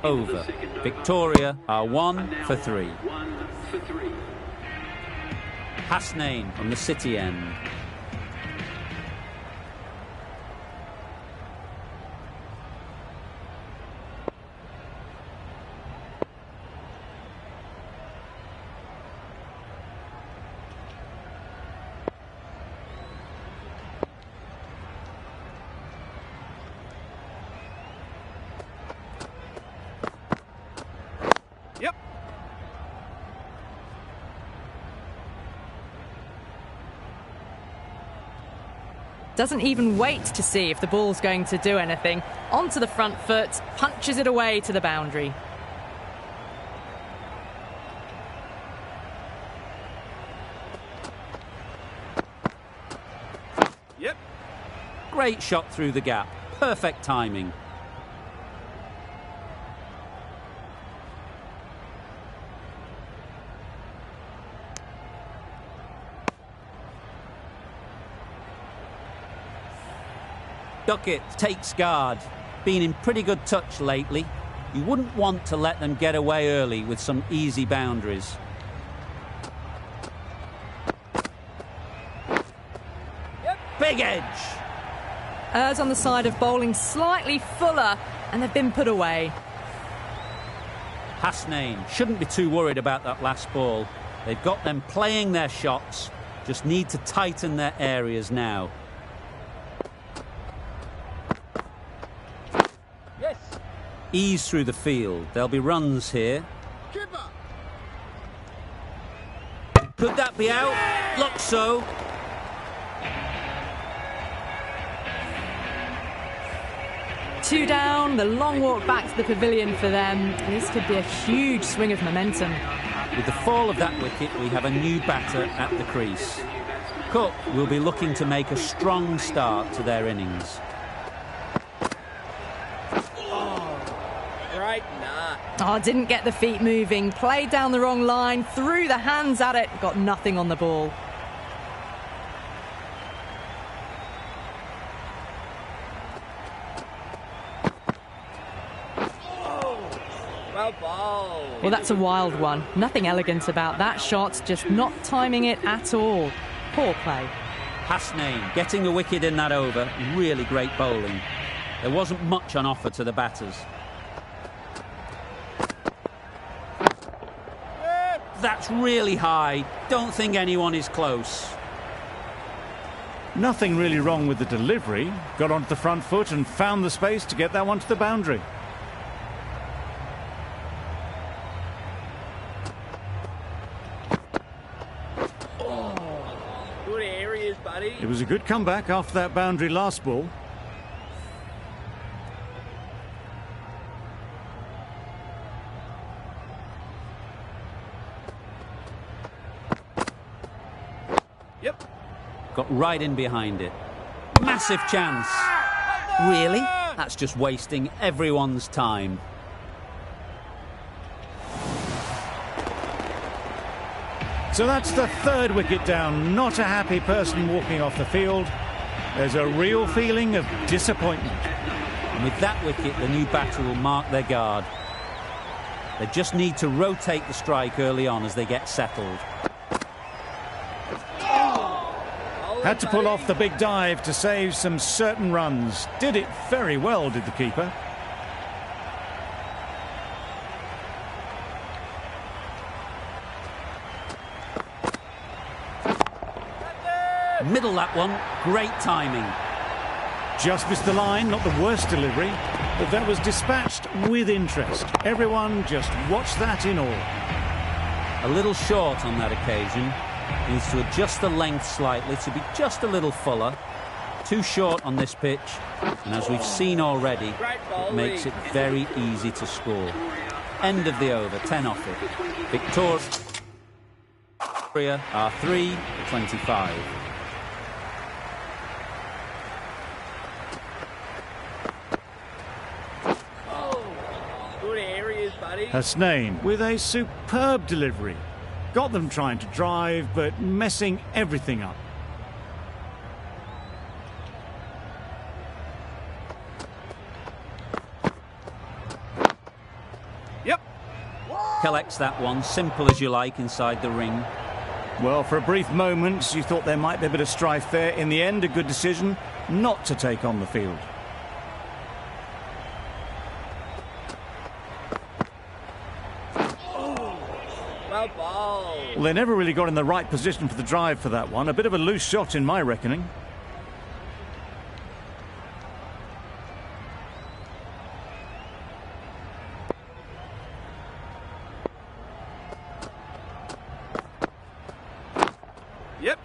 Over. Victoria are 1 for 3. 1 for 3. Hasnain from the City end. Yep. Doesn't even wait to see if the ball's going to do anything. Onto the front foot, punches it away to the boundary. Yep. Great shot through the gap. Perfect timing. Duckett takes guard. Been in pretty good touch lately. You wouldn't want to let them get away early with some easy boundaries. Yep. Big edge. Errs on the side of bowling slightly fuller, and they've been put away. Hasnain shouldn't be too worried about that last ball. They've got them playing their shots. Just need to tighten their areas now. Yes. Ease through the field. There'll be runs here. Keeper. Could that be out? Looks so. Two down, the long walk back to the pavilion for them. This could be a huge swing of momentum. With the fall of that wicket, we have a new batter at the crease. Cook will be looking to make a strong start to their innings. Right, nah. Oh, didn't get the feet moving. Played down the wrong line, threw the hands at it, got nothing on the ball. Well bowled. Well, that's a wild one. Nothing elegant about that shot, just not timing it at all. Poor play. Hasnain getting a wicket in that over. Really great bowling. There wasn't much on offer to the batters. That's really high. Don't think anyone is close. Nothing really wrong with the delivery. Got onto the front foot and found the space to get that one to the boundary. Good areas, buddy. It was a good comeback after that boundary last ball. Got right in behind it. Massive chance. Really? That's just wasting everyone's time. So that's the third wicket down. Not a happy person walking off the field. There's a real feeling of disappointment. And with that wicket, the new batter will mark their guard. They just need to rotate the strike early on as they get settled. Had to pull off the big dive to save some certain runs. Did it very well, did the keeper. Middle that one, great timing. Just missed the line, not the worst delivery, but that was dispatched with interest. Everyone just watched that in awe. A little short on that occasion. Needs to adjust the length slightly to be just a little fuller. Too short on this pitch, and as we've seen already, it makes it very easy to score. End of the over, 10 off it. Victoria are 3-25. Hasnain with a superb delivery. Got them trying to drive, but messing everything up. Yep. Collects that one, simple as you like, inside the ring. Well, for a brief moment, you thought there might be a bit of strife there. In the end, a good decision not to take on the field. Well, they never really got in the right position for the drive for that one. A bit of a loose shot in my reckoning. Yep.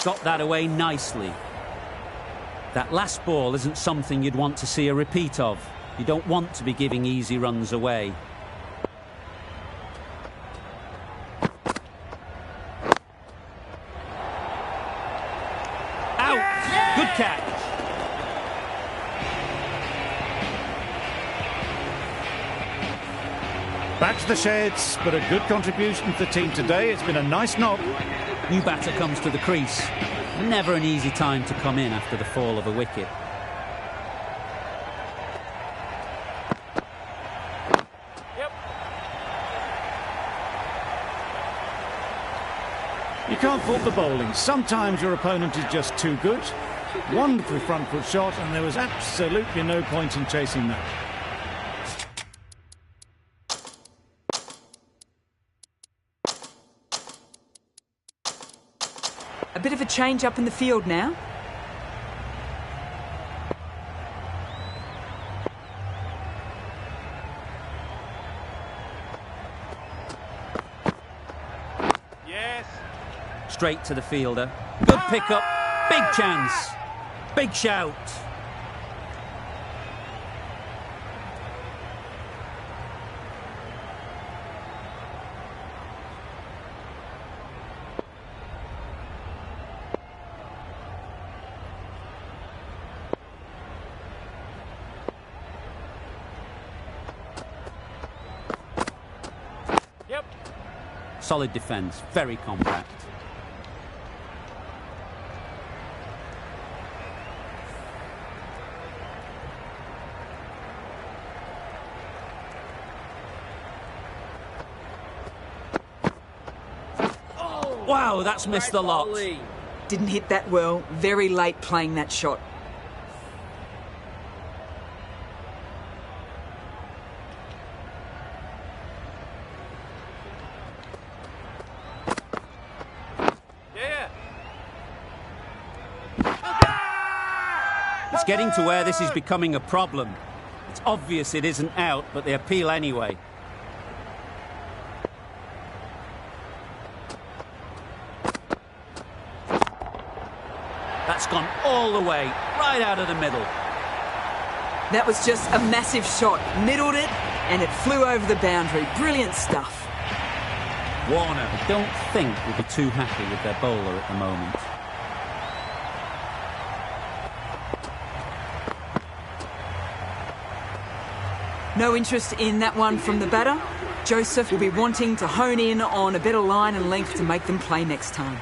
Got that away nicely. That last ball isn't something you'd want to see a repeat of. You don't want to be giving easy runs away. Out! Good catch. Back to the sheds, but a good contribution to the team today. It's been a nice knock. New batter comes to the crease. Never an easy time to come in after the fall of a wicket. Yep. You can't fault the bowling. Sometimes your opponent is just too good. Wonderful front foot shot, and there was absolutely no point in chasing that. A bit of a change up in the field now. Yes. Straight to the fielder. Good pickup. Big chance. Big shout. Yep. Solid defence. Very compact. Wow, that's missed the lot. Didn't hit that well. Very late playing that shot. Yeah. It's getting to where this is becoming a problem. It's obvious it isn't out, but they appeal anyway. That's gone all the way, right out of the middle. That was just a massive shot. Middled it, and it flew over the boundary. Brilliant stuff. Warner, I don't think, will be too happy with their bowler at the moment. No interest in that one from the batter. Joseph will be wanting to hone in on a better line and length to make them play next time.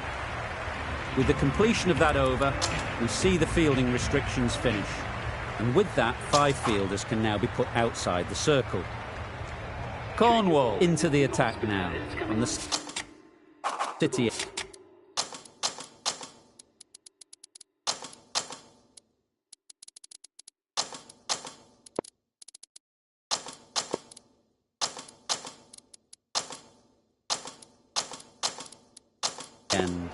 With the completion of that over, we see the fielding restrictions finish. And with that, 5 fielders can now be put outside the circle. Cornwall into the attack now from the City. End.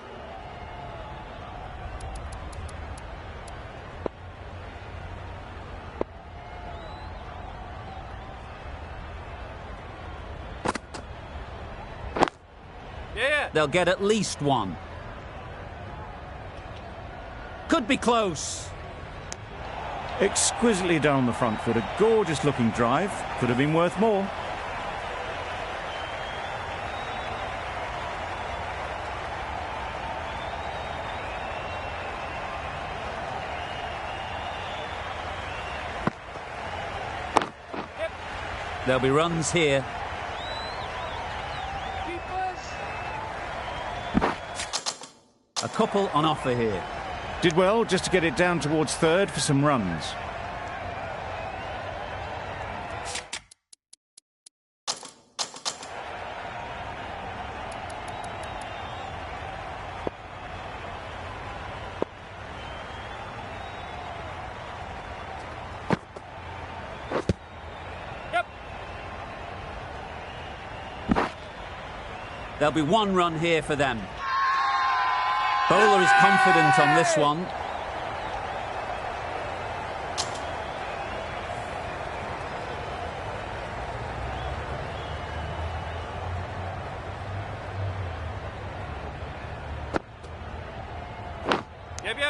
They'll get at least one. Could be close. Exquisitely down the front foot. A gorgeous looking drive. Could have been worth more. There'll be runs here. A couple on offer here. Did well just to get it down towards third for some runs. There'll be one run here for them. Bowler is confident on this one.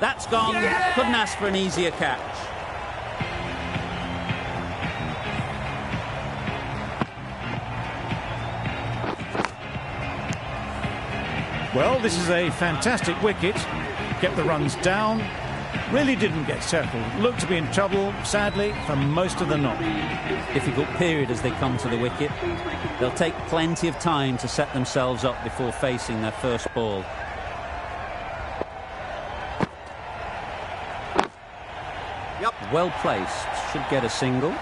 That's gone. Couldn't ask for an easier catch. Well, this is a fantastic wicket. Kept the runs down. Really didn't get settled. Looked to be in trouble, sadly, for most of the knock. Difficult period as they come to the wicket. They'll take plenty of time to set themselves up before facing their first ball. Well placed. Should get a single.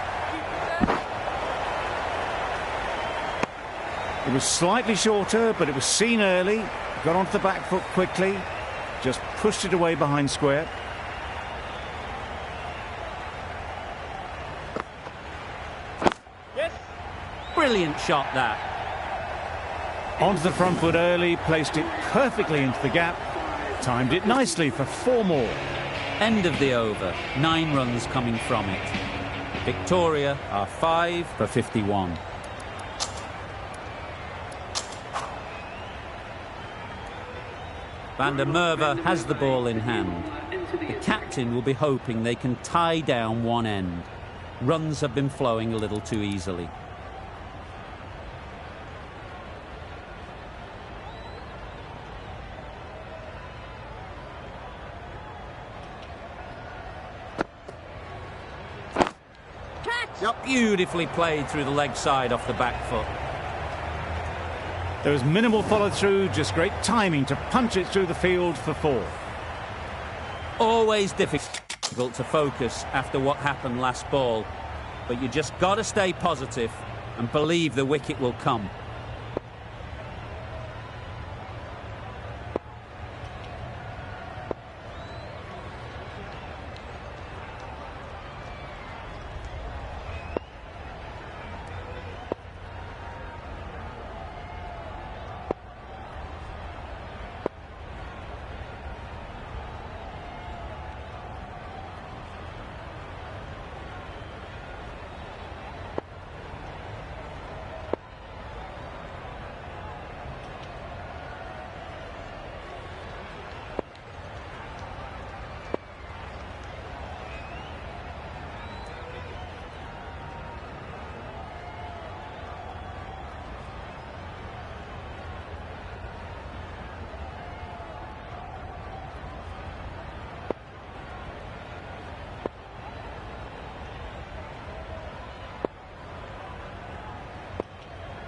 It was slightly shorter, but it was seen early. Got onto the back foot quickly. Just pushed it away behind square. Yes. Brilliant shot that. Onto the front foot early, placed it perfectly into the gap. Timed it nicely for 4 more. End of the over. 9 runs coming from it. Victoria are 5 for 51. Van der Merwe has the ball in hand. The captain will be hoping they can tie down one end. Runs have been flowing a little too easily. Beautifully played through the leg side off the back foot. There was minimal follow-through, just great timing to punch it through the field for 4. Always difficult to focus after what happened last ball, but you just got to stay positive and believe the wicket will come.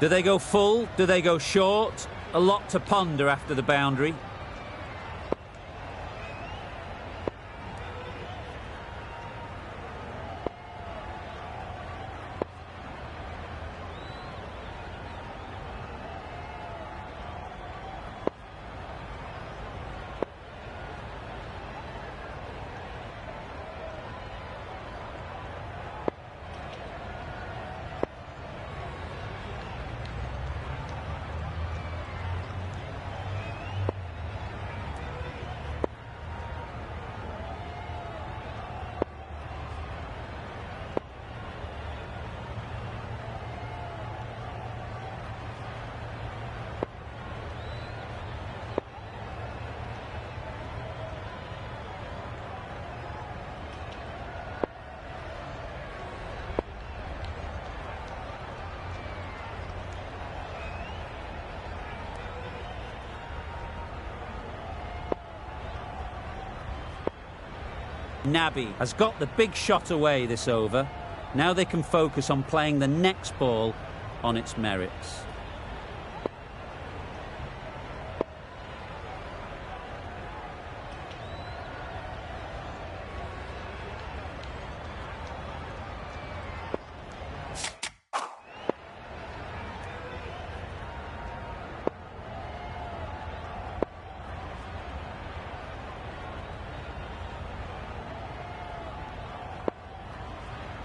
Do they go full? Do they go short? A lot to ponder after the boundary. Naby has got the big shot away this over. Now they can focus on playing the next ball on its merits.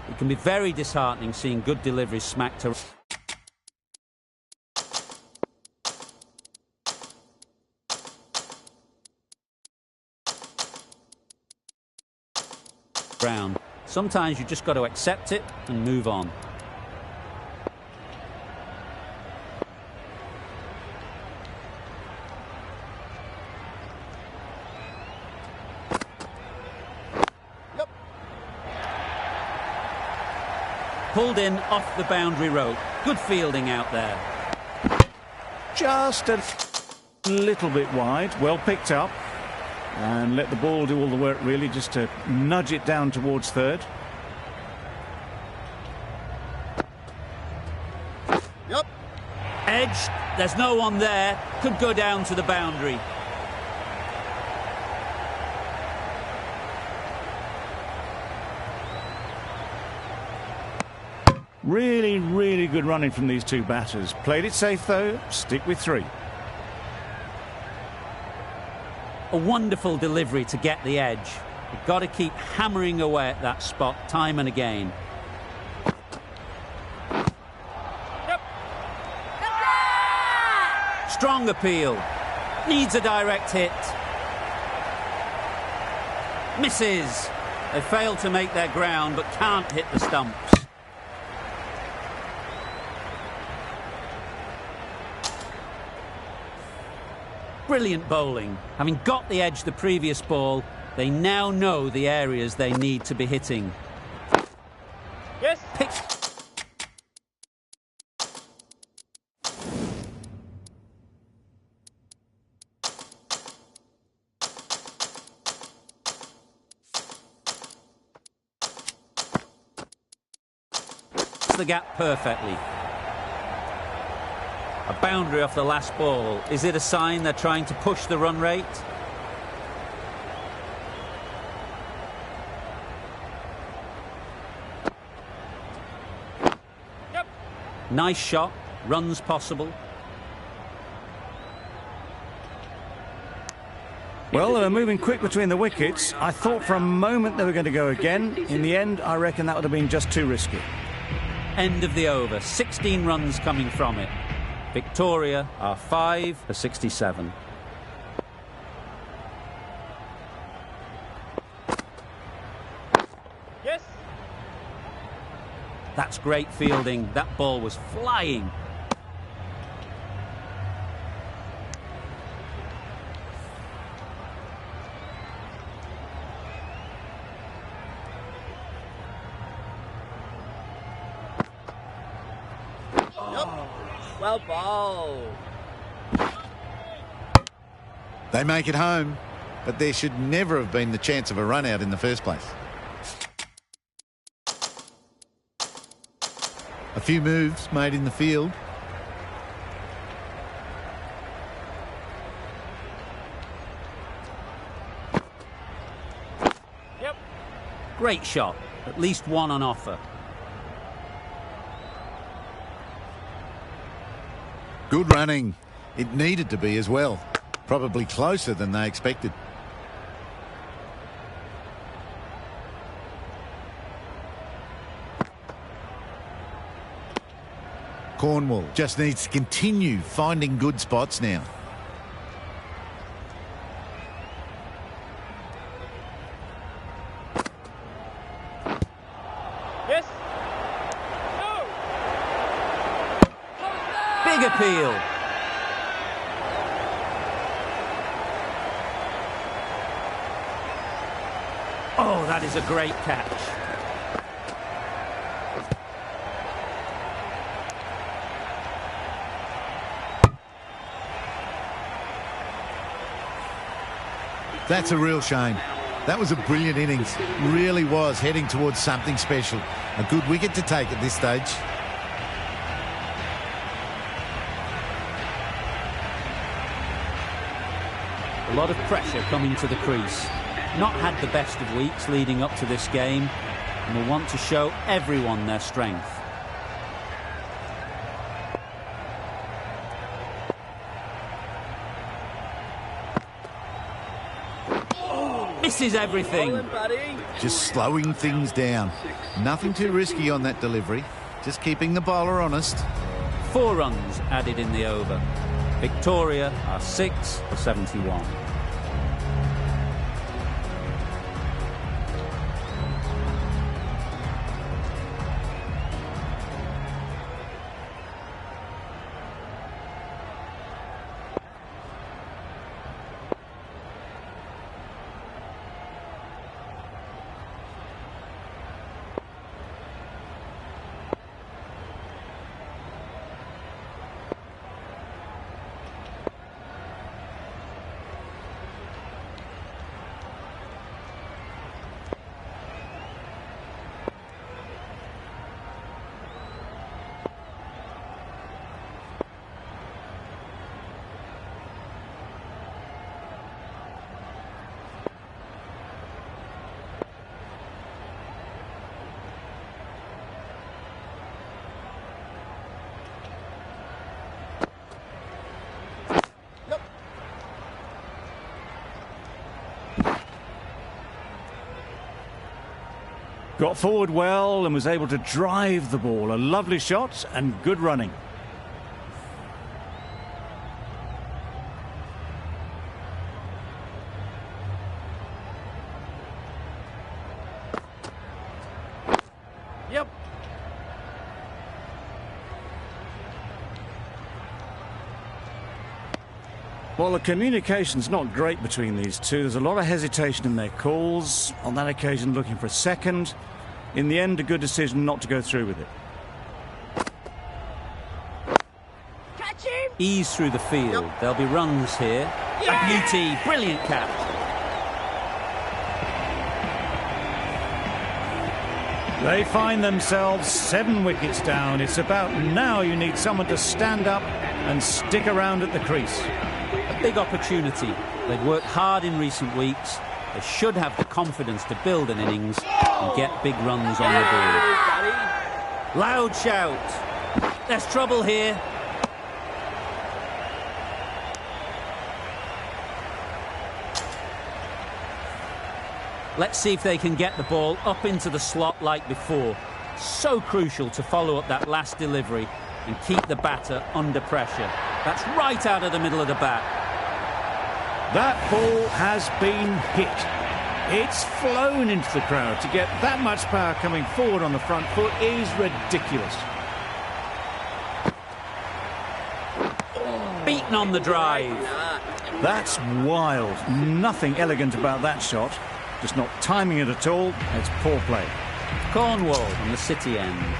It can be very disheartening seeing good deliveries smacked around. Sometimes you just got to accept it and move on. Pulled in off the boundary rope. Good fielding out there. Just a little bit wide. Well picked up. And let the ball do all the work, really, just to nudge it down towards third. Yep. Edged. There's no one there. Could go down to the boundary. Really, really good running from these two batters. Played it safe, though. Stick with three. A wonderful delivery to get the edge. You've got to keep hammering away at that spot time and again. Yep. Strong appeal. Needs a direct hit. Misses. They failed to make their ground but can't hit the stumps. Brilliant bowling. Having got the edge the previous ball, they now know the areas they need to be hitting. Yes. Pick. The gap perfectly. A boundary off the last ball. Is it a sign they're trying to push the run rate? Yep. Nice shot. Runs possible. Well, they were moving quick between the wickets. I thought for a moment they were going to go again. In the end, I reckon that would have been just too risky. End of the over. 16 runs coming from it. Victoria are 5 for 67. Yes. That's great fielding. That ball was flying. Well bowled. They make it home, but there should never have been the chance of a run out in the first place. A few moves made in the field. Great shot. At least one on offer. Good running. It needed to be as well. Probably closer than they expected. Cornwall just needs to continue finding good spots now. Yes. No. Big appeal. Oh, that is a great catch. That's a real shame. That was a brilliant innings. Really was heading towards something special. A good wicket to take at this stage. A lot of pressure coming to the crease. Not had the best of weeks leading up to this game and will want to show everyone their strength. Misses everything. Just slowing things down. Nothing too risky on that delivery. Just keeping the bowler honest. 4 runs added in the over. Victoria are 6 for 71. Got forward well and was able to drive the ball. A lovely shot and good running. Yep. Well, the communication's not great between these two. There's a lot of hesitation in their calls. On that occasion, looking for a second. In the end, a good decision not to go through with it. Catch him. Ease through the field. There'll be runs here. A beauty. Brilliant catch. They find themselves 7 wickets down. It's about now you need someone to stand up and stick around at the crease. A big opportunity. They've worked hard in recent weeks. They should have the confidence to build an innings and get big runs on the board. Loud shout. There's trouble here. Let's see if they can get the ball up into the slot like before. So crucial to follow up that last delivery and keep the batter under pressure. That's right out of the middle of the bat. That ball has been hit. It's flown into the crowd. To get that much power coming forward on the front foot is ridiculous. Beaten on the drive. That's wild. Nothing elegant about that shot. Just not timing it at all. It's poor play. Cornwall on the City end.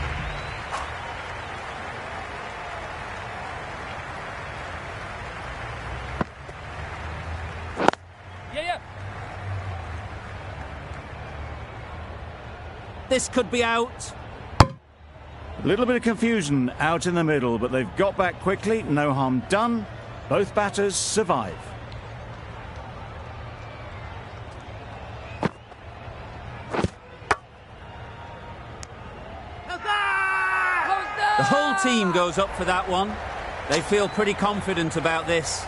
This could be out. A little bit of confusion out in the middle, but they've got back quickly. No harm done. Both batters survive. The whole team goes up for that one. They feel pretty confident about this.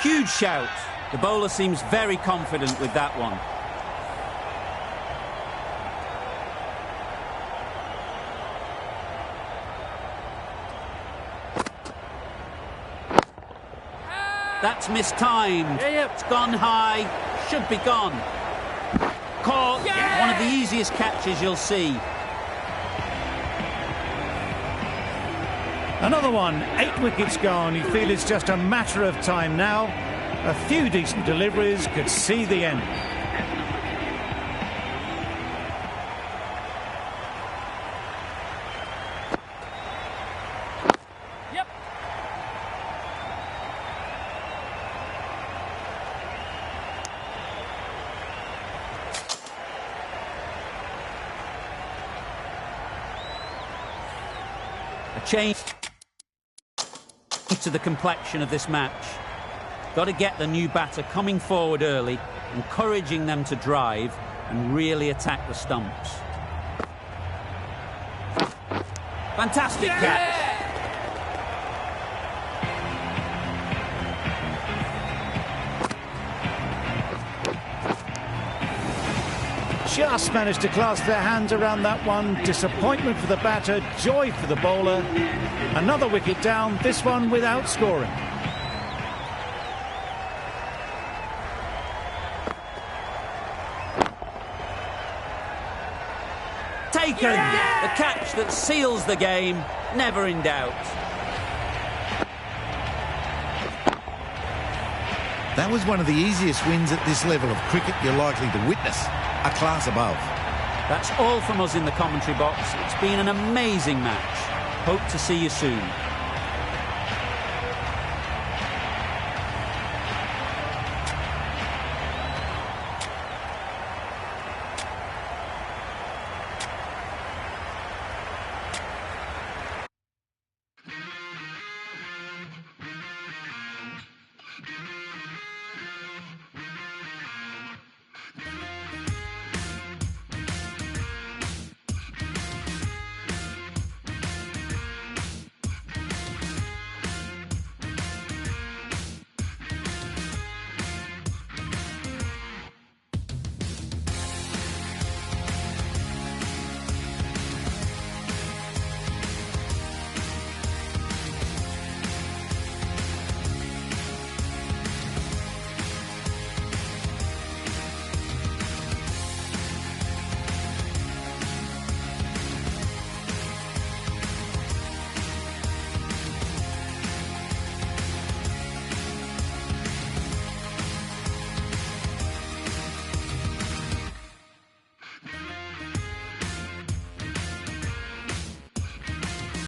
Huge shout. The bowler seems very confident with that one. That's mistimed. It's gone high. Should be gone. Caught. One of the easiest catches you'll see. Another one, 8 wickets gone. You feel it's just a matter of time now. A few decent deliveries could see the end. Yep. A change to the complexion of this match. Got to get the new batter coming forward early, encouraging them to drive and really attack the stumps. Fantastic catch. Just managed to clasp their hands around that one. Disappointment for the batter, joy for the bowler. Another wicket down, this one without scoring. Taken! The catch that seals the game, never in doubt. That was one of the easiest wins at this level of cricket you're likely to witness. A class above. That's all from us in the commentary box. It's been an amazing match. Hope to see you soon.